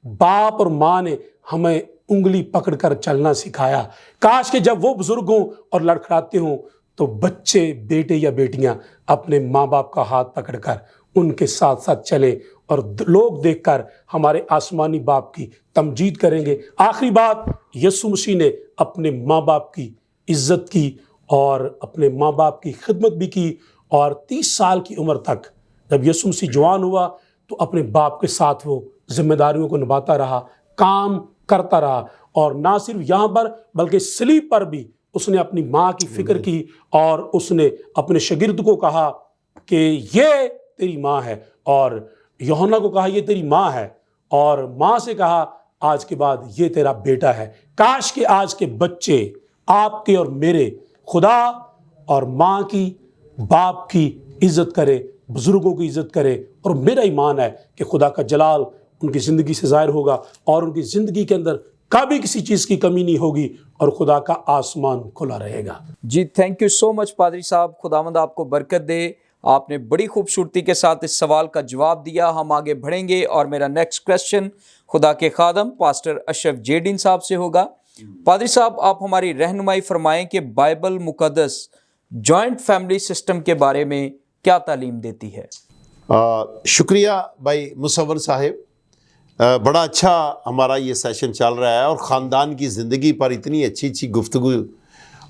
باپ اور ماں نے ہمیں انگلی پکڑ کر چلنا سکھایا. کاش کہ جب وہ بزرگ ہوں اور لڑکھڑاتے ہوں تو بچے, بیٹے یا بیٹیاں اپنے ماں باپ کا ہاتھ پکڑ کر ان کے ساتھ ساتھ چلیں اور لوگ دیکھ کر ہمارے آسمانی باپ کی تمجید کریں گے. آخری بات, یسوع مسیح نے اپنے ماں باپ کی عزت کی اور اپنے ماں باپ کی خدمت بھی کی, اور 30 سال کی عمر تک جب یسوع مسیح جوان ہوا تو اپنے باپ کے ساتھ وہ ذمہ داریوں کو نبھاتا رہا, کام کرتا رہا. اور نہ صرف یہاں پر بلکہ صلیب پر بھی اس نے اپنی ماں کی فکر کی, اور اس نے اپنے شاگرد کو کہا کہ یہ تیری ماں ہے, اور یوحنا کو کہا یہ تیری ماں ہے, اور ماں سے کہا آج کے بعد یہ تیرا بیٹا ہے. کاش کہ آج کے بچے آپ کے اور میرے خدا اور ماں کی, باپ کی عزت کرے, بزرگوں کی عزت کرے. اور میرا ایمان ہے کہ خدا کا جلال ان کی زندگی سے ظاہر ہوگا, اور ان کی زندگی کے اندر کبھی کسی چیز کی کمی نہیں ہوگی, اور خدا کا آسمان کھلا رہے گا. جی تھینک یو سو مچ پادری صاحب, خداوند آپ کو برکت دے. آپ نے بڑی خوبصورتی کے ساتھ اس سوال کا جواب دیا. ہم آگے بڑھیں گے اور میرا نیکسٹ کویسچن خدا کے خادم پاسٹر اشرف جیڈین صاحب سے ہوگا. پادری صاحب, آپ ہماری رہنمائی فرمائیں کہ بائبل مقدس جوائنٹ فیملی سسٹم کے بارے میں کیا تعلیم دیتی ہے؟ شکریہ بھائی مصور صاحب, بڑا اچھا ہمارا یہ سیشن چل رہا ہے, اور خاندان کی زندگی پر اتنی اچھی اچھی گفتگو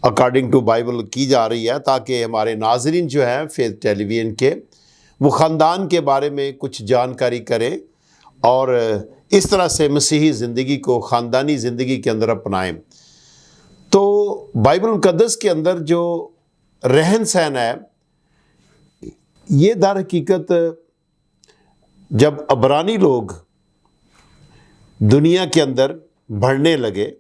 اکارڈنگ ٹو بائبل کی جا رہی ہے, تاکہ ہمارے ناظرین جو ہیں فیض ٹیلی ویژن کے, وہ خاندان کے بارے میں کچھ جانکاری کریں, اور اس طرح سے مسیحی زندگی کو خاندانی زندگی کے اندر اپنائیں. تو بائبل مقدس کے اندر جو رہن سہن ہے, یہ در حقیقت جب عبرانی لوگ دنیا کے اندر بڑھنے لگے,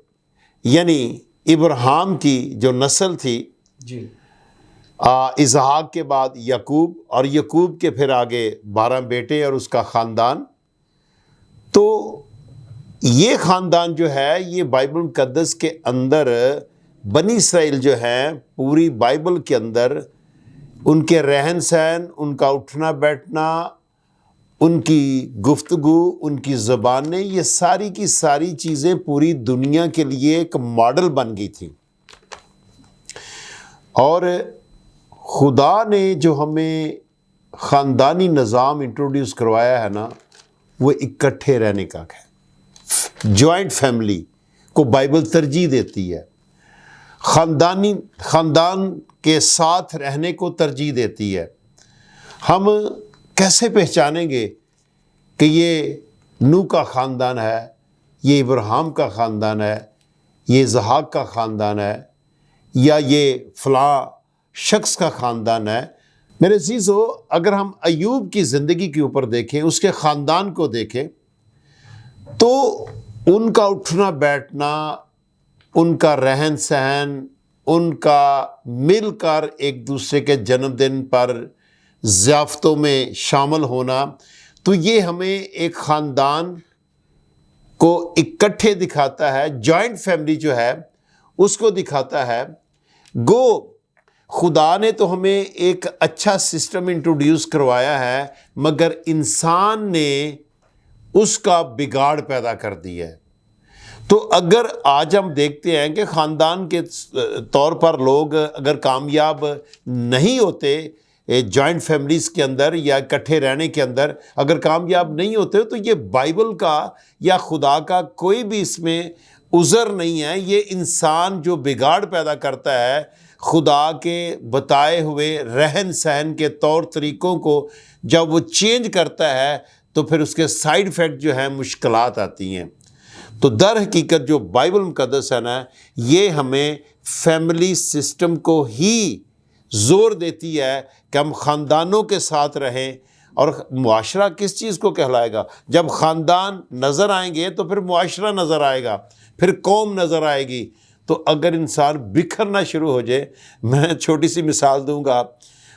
یعنی ابراہیم کی جو نسل تھی, جی, اسحاق کے بعد یعقوب, اور یعقوب کے پھر آگے 12 بیٹے اور اس کا خاندان, تو یہ خاندان جو ہے یہ بائبل مقدس کے اندر بنی اسرائیل جو ہیں پوری بائبل کے اندر ان کے رہن سہن, ان کا اٹھنا بیٹھنا, ان کی گفتگو, ان کی زبانیں, یہ ساری کی ساری چیزیں پوری دنیا کے لیے ایک ماڈل بن گئی تھیں. اور خدا نے جو ہمیں خاندانی نظام انٹروڈیوس کروایا ہے نا, وہ اکٹھے رہنے کا ہے. جوائنٹ فیملی کو بائبل ترجیح دیتی ہے, خاندان کے ساتھ رہنے کو ترجیح دیتی ہے. ہم کیسے پہچانیں گے کہ یہ نوح کا خاندان ہے, یہ ابراہیم کا خاندان ہے, یہ اسحاق کا خاندان ہے, یا یہ فلاں شخص کا خاندان ہے؟ میرے عزیزو, اگر ہم ایوب کی زندگی کے اوپر دیکھیں, اس کے خاندان کو دیکھیں, تو ان کا اٹھنا بیٹھنا, ان کا رہن سہن, ان کا مل کر ایک دوسرے کے جنم دن پر ضیافتوں میں شامل ہونا, تو یہ ہمیں ایک خاندان کو اکٹھے دکھاتا ہے. جوائنٹ فیملی جو ہے اس کو دکھاتا ہے. گو خدا نے تو ہمیں ایک اچھا سسٹم انٹروڈیوس کروایا ہے, مگر انسان نے اس کا بگاڑ پیدا کر دیا ہے. تو اگر آج ہم دیکھتے ہیں کہ خاندان کے طور پر لوگ اگر کامیاب نہیں ہوتے جوائنٹ فیملیز کے اندر یا اکٹھے رہنے کے اندر اگر کامیاب نہیں ہوتے, تو یہ بائبل کا یا خدا کا کوئی بھی اس میں عذر نہیں ہے. یہ انسان جو بگاڑ پیدا کرتا ہے خدا کے بتائے ہوئے رہن سہن کے طور طریقوں کو جب وہ چینج کرتا ہے, تو پھر اس کے سائیڈ افیکٹ جو ہیں مشکلات آتی ہیں. تو در حقیقت جو بائبل مقدس ہے نا, یہ ہمیں فیملی سسٹم کو ہی زور دیتی ہے کہ ہم خاندانوں کے ساتھ رہیں. اور معاشرہ کس چیز کو کہلائے گا؟ جب خاندان نظر آئیں گے تو پھر معاشرہ نظر آئے گا, پھر قوم نظر آئے گی. تو اگر انسان بکھرنا شروع ہو جائے، میں چھوٹی سی مثال دوں گا،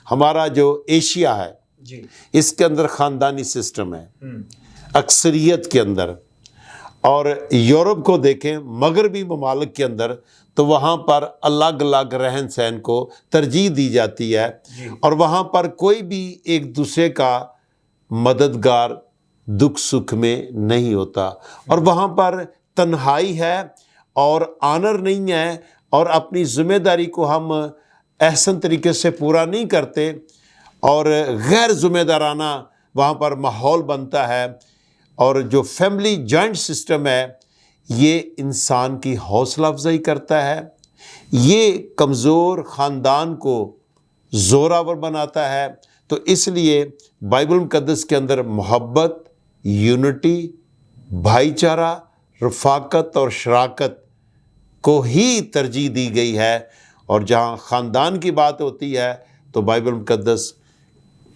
ہمارا جو ایشیا ہے جی اس کے اندر خاندانی سسٹم ہے اکثریت کے اندر، اور یورپ کو دیکھیں مغربی ممالک کے اندر تو وہاں پر الگ الگ رہن سہن کو ترجیح دی جاتی ہے، اور وہاں پر کوئی بھی ایک دوسرے کا مددگار دکھ سکھ میں نہیں ہوتا، اور وہاں پر تنہائی ہے اور آنر نہیں ہے، اور اپنی ذمہ داری کو ہم احسن طریقے سے پورا نہیں کرتے، اور غیر ذمہ دارانہ وہاں پر ماحول بنتا ہے۔ اور جو فیملی جوائنٹ سسٹم ہے یہ انسان کی حوصلہ افزائی کرتا ہے، یہ کمزور خاندان کو زوراور بناتا ہے۔ تو اس لیے بائبل مقدس کے اندر محبت، یونٹی، بھائی چارہ، رفاقت اور شراکت کو ہی ترجیح دی گئی ہے، اور جہاں خاندان کی بات ہوتی ہے تو بائبل مقدس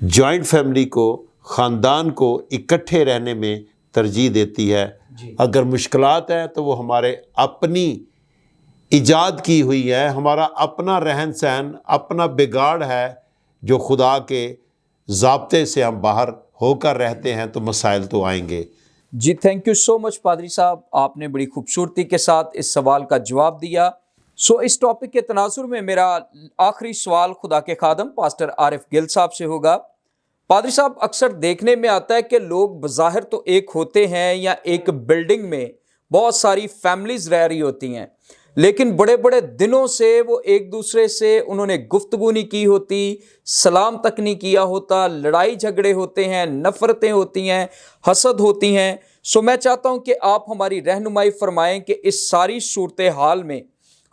جوائنٹ فیملی کو، خاندان کو اکٹھے رہنے میں ترجیح دیتی ہے۔ اگر مشکلات ہیں تو وہ ہمارے اپنی ایجاد کی ہوئی ہے، ہمارا اپنا رہن سہن، اپنا بگاڑ ہے، جو خدا کے ضابطے سے ہم باہر ہو کر رہتے ہیں تو مسائل تو آئیں گے۔ جی تھینک یو سو مچ پادری صاحب، آپ نے بڑی خوبصورتی کے ساتھ اس سوال کا جواب دیا۔ اس ٹاپک کے تناظر میں میرا آخری سوال خدا کے خادم پاسٹر عارف گل صاحب سے ہوگا۔ پادری صاحب، اکثر دیکھنے میں آتا ہے کہ لوگ بظاہر تو ایک ہوتے ہیں یا ایک بلڈنگ میں بہت ساری فیملیز رہ رہی ہوتی ہیں، لیکن بڑے بڑے دنوں سے وہ ایک دوسرے سے انہوں نے گفتگو نہیں کی ہوتی، سلام تک نہیں کیا ہوتا، لڑائی جھگڑے ہوتے ہیں، نفرتیں ہوتی ہیں، حسد ہوتی ہیں۔ میں چاہتا ہوں کہ آپ ہماری رہنمائی فرمائیں کہ اس ساری صورتحال میں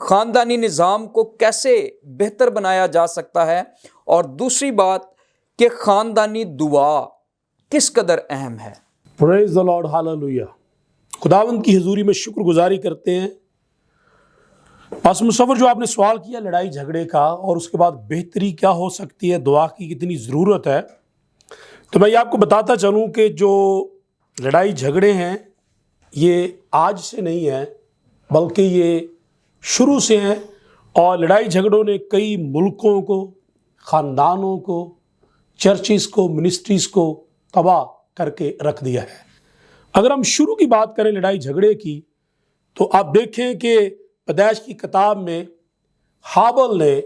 خاندانی نظام کو کیسے بہتر بنایا جا سکتا ہے، اور دوسری بات کہ خاندانی دعا کس قدر اہم ہے۔ پریز دی لارڈ، ہاللویا۔ خداوند کی حضوری میں شکر گزاری کرتے ہیں۔ پاسٹر مصور، جو آپ نے سوال کیا لڑائی جھگڑے کا اور اس کے بعد بہتری کیا ہو سکتی ہے، دعا کی کتنی ضرورت ہے، تو میں یہ آپ کو بتاتا چلوں کہ جو لڑائی جھگڑے ہیں یہ آج سے نہیں ہے، بلکہ یہ شروع سے ہیں، اور لڑائی جھگڑوں نے کئی ملکوں کو، خاندانوں کو، چرچز کو، منسٹریز کو تباہ کر کے رکھ دیا ہے۔ اگر ہم شروع کی بات کریں لڑائی جھگڑے کی، تو آپ دیکھیں کہ پیدائش کی کتاب میں ہابل نے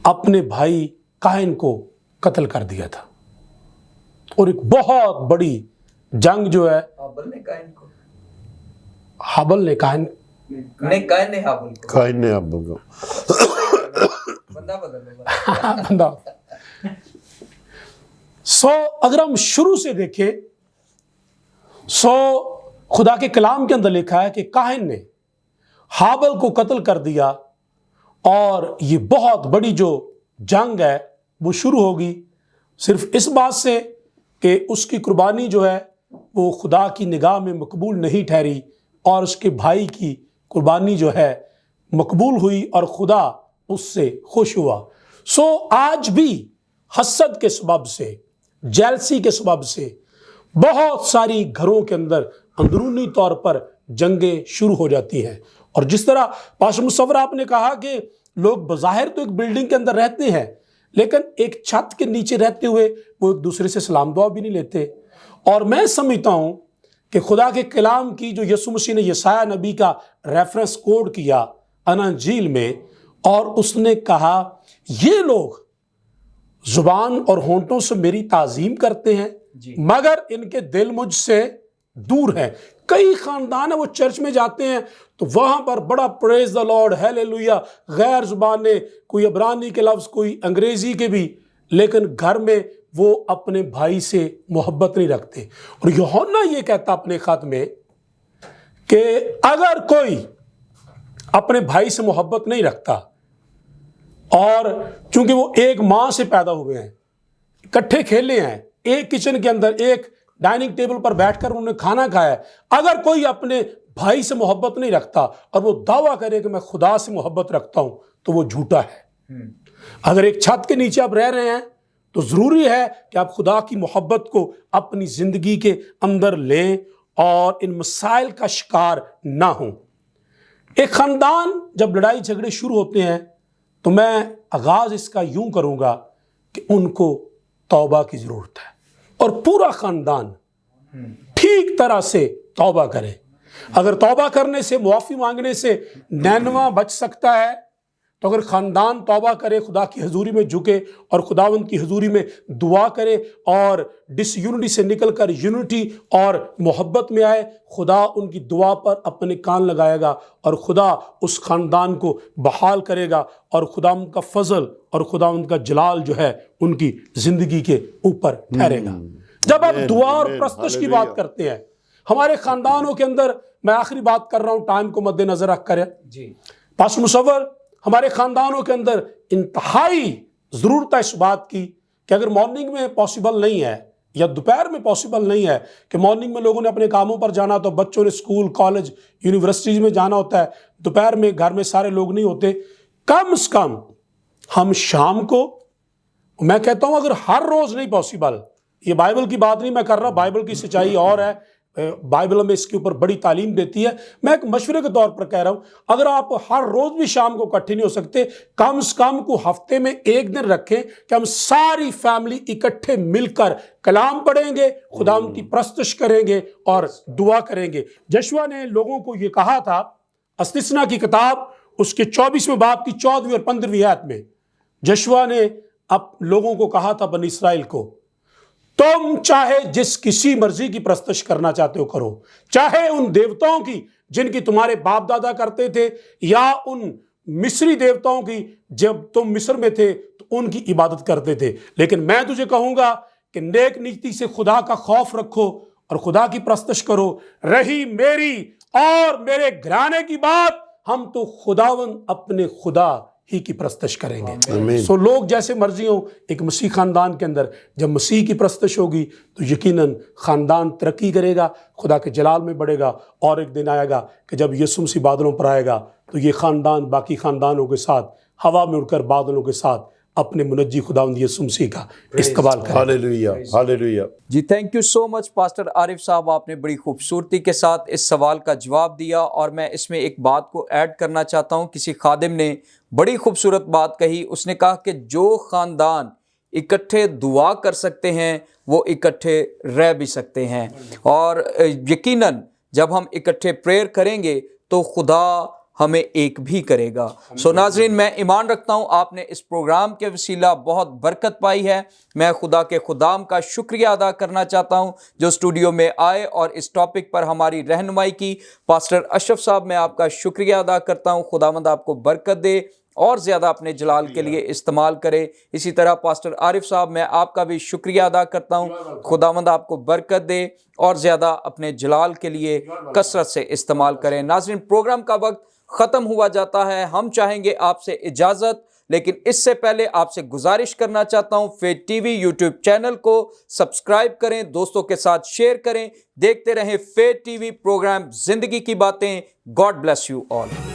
اپنے بھائی قائن کو قتل کر دیا تھا، اور ایک بہت بڑی جنگ جو ہے ہابل نے قائن کو، ہابل نے قائن قائن نے ہابل کو، قائن نے ہابل کو، بندہ بدل بندہ۔ اگر ہم شروع سے دیکھیں، خدا کے کلام کے اندر لکھا ہے کہ قائن نے ہابل کو قتل کر دیا، اور یہ بہت بڑی جو جنگ ہے وہ شروع ہوگی صرف اس بات سے کہ اس کی قربانی جو ہے وہ خدا کی نگاہ میں مقبول نہیں ٹھہری، اور اس کے بھائی کی قربانی جو ہے مقبول ہوئی، اور خدا اس سے خوش ہوا۔ آج بھی حسد کے سبب سے، جیلسی کے سبب سے بہت ساری گھروں کے اندر اندرونی طور پر جنگیں شروع ہو جاتی ہیں۔ اور جس طرح پاسٹر مصور آپ نے کہا کہ لوگ بظاہر تو ایک بلڈنگ کے اندر رہتے ہیں، لیکن ایک چھت کے نیچے رہتے ہوئے وہ ایک دوسرے سے سلام دعا بھی نہیں لیتے۔ اور میں سمجھتا ہوں کہ خدا کے کلام کی جو یسوع مسیح نے یسایہ نبی کا ریفرنس کوڈ کیا انجیل میں، اور اس نے کہا یہ لوگ زبان اور ہونٹوں سے میری تعظیم کرتے ہیں مگر ان کے دل مجھ سے دور ہیں۔ کئی خاندان ہیں وہ چرچ میں جاتے ہیں تو وہاں پر بڑا پریز دی لارڈ، ہیلیلویا، غیر زبانیں، کوئی عبرانی کے لفظ، کوئی انگریزی کے بھی، لیکن گھر میں وہ اپنے بھائی سے محبت نہیں رکھتے۔ اور یوحنا یہ کہتا اپنے خط میں کہ اگر کوئی اپنے بھائی سے محبت نہیں رکھتا، اور چونکہ وہ ایک ماں سے پیدا ہوئے ہیں، اکٹھے کھیلے ہیں، ایک کچن کے اندر، ایک ڈائننگ ٹیبل پر بیٹھ کر انہوں نے کھانا کھایا ہے، اگر کوئی اپنے بھائی سے محبت نہیں رکھتا اور وہ دعویٰ کرے کہ میں خدا سے محبت رکھتا ہوں تو وہ جھوٹا ہے۔ اگر ایک چھت کے نیچے آپ رہ رہے ہیں تو ضروری ہے کہ آپ خدا کی محبت کو اپنی زندگی کے اندر لیں اور ان مسائل کا شکار نہ ہوں۔ ایک خاندان جب لڑائی جھگڑے شروع ہوتے ہیں تو میں آغاز اس کا یوں کروں گا کہ ان کو توبہ کی ضرورت ہے، اور پورا خاندان ٹھیک طرح سے توبہ کرے۔ اگر توبہ کرنے سے، معافی مانگنے سے نینوا بچ سکتا ہے، تو اگر خاندان توبہ کرے، خدا کی حضوری میں جھکے اور خداوند کی حضوری میں دعا کرے اور ڈس یونٹی سے نکل کر یونٹی اور محبت میں آئے، خدا ان کی دعا پر اپنے کان لگائے گا اور خدا اس خاندان کو بحال کرے گا، اور خداوند کا فضل اور خداوند کا جلال جو ہے ان کی زندگی کے اوپر ٹھہرے گا۔ جب آپ دعا اور پرستش کی بات کرتے ہیں ہمارے خاندانوں کے اندر، میں آخری بات کر رہا ہوں ٹائم کو مد نظر رکھ کر، پاسٹر مصور، ہمارے خاندانوں کے اندر انتہائی ضرورت ہے اس بات کی کہ اگر مارننگ میں پاسبل نہیں ہے یا دوپہر میں پاسبل نہیں ہے کہ مارننگ میں لوگوں نے اپنے کاموں پر جانا، تو بچوں نے اسکول، کالج، یونیورسٹیز میں جانا ہوتا ہے، دوپہر میں گھر میں سارے لوگ نہیں ہوتے، کم از کم ہم شام کو، میں کہتا ہوں اگر ہر روز نہیں پاسبل، یہ بائبل کی بات نہیں میں کر رہا، بائبل کی سچائی اور ہے، بائبل ہمیں اس کے اوپر بڑی تعلیم دیتی ہے، میں ایک مشورے کے طور پر کہہ رہا ہوں، اگر آپ ہر روز بھی شام کو اکٹھے نہیں ہو سکتے، کم از کم کو ہفتے میں ایک دن رکھیں کہ ہم ساری فیملی اکٹھے مل کر کلام پڑھیں گے، خدا ان کی پرستش کریں گے اور دعا کریں گے۔ یشوع نے لوگوں کو یہ کہا تھا، استثنا کی کتاب اس کے 24ویں باب کی 14ویں اور 15ویں آیت میں، یشوع نے اب لوگوں کو کہا تھا، بنی اسرائیل کو، تم چاہے جس کسی مرضی کی پرستش کرنا چاہتے ہو کرو، چاہے ان دیوتاؤں کی جن کی تمہارے باپ دادا کرتے تھے، یا ان مصری دیوتاؤں کی جب تم مصر میں تھے تو ان کی عبادت کرتے تھے، لیکن میں تجھے کہوں گا کہ نیک نیتی سے خدا کا خوف رکھو اور خدا کی پرستش کرو۔ رہی میری اور میرے گھرانے کی بات، ہم تو خداوند اپنے خدا ہی کی پرستش کریں گے۔ سو لوگ جیسے مرضی ہوں، ایک مسیح خاندان کے اندر جب مسیح کی پرستش ہوگی تو یقیناً خاندان ترقی کرے گا، خدا کے جلال میں بڑھے گا، اور ایک دن آئے گا کہ جب یسوع مسیح بادلوں پر آئے گا تو یہ خاندان باقی خاندانوں کے ساتھ ہوا میں اڑ کر بادلوں کے ساتھ اپنے منجی خداوند یسوع مسیح کا استقبال کرے۔ Hallelujah, hallelujah. جی thank you so much pastor Arif صاحب، آپ نے بڑی خوبصورتی کے ساتھ اس سوال کا جواب دیا، اور میں اس میں ایک بات کو ایڈ کرنا چاہتا ہوں۔ کسی خادم نے بڑی خوبصورت بات کہی، اس نے کہا کہ جو خاندان اکٹھے دعا کر سکتے ہیں وہ اکٹھے رہ بھی سکتے ہیں، اور یقیناً جب ہم اکٹھے پریئر کریں گے تو خدا ہمیں ایک بھی کرے گا۔ سو ناظرین، میں ایمان رکھتا ہوں آپ نے اس پروگرام کے وسیلہ بہت برکت پائی ہے۔ میں خدا کے خدام کا شکریہ ادا کرنا چاہتا ہوں جو اسٹوڈیو میں آئے اور اس ٹاپک پر ہماری رہنمائی کی۔ پاسٹر اشرف صاحب، میں آپ کا شکریہ ادا کرتا ہوں، خداوند آپ کو برکت دے اور زیادہ اپنے جلال کے لیے استعمال کرے۔ اسی طرح پاسٹر عارف صاحب، میں آپ کا بھی شکریہ ادا کرتا ہوں، خداوند آپ کو برکت دے اور زیادہ اپنے جلال کے لیے کثرت سے استعمال کریں۔ ناظرین، پروگرام کا وقت ختم ہوا جاتا ہے، ہم چاہیں گے آپ سے اجازت، لیکن اس سے پہلے آپ سے گزارش کرنا چاہتا ہوں، فیت ٹی وی یوٹیوب چینل کو سبسکرائب کریں، دوستوں کے ساتھ شیئر کریں، دیکھتے رہیں فیت ٹی وی پروگرام زندگی کی باتیں۔ God bless you all.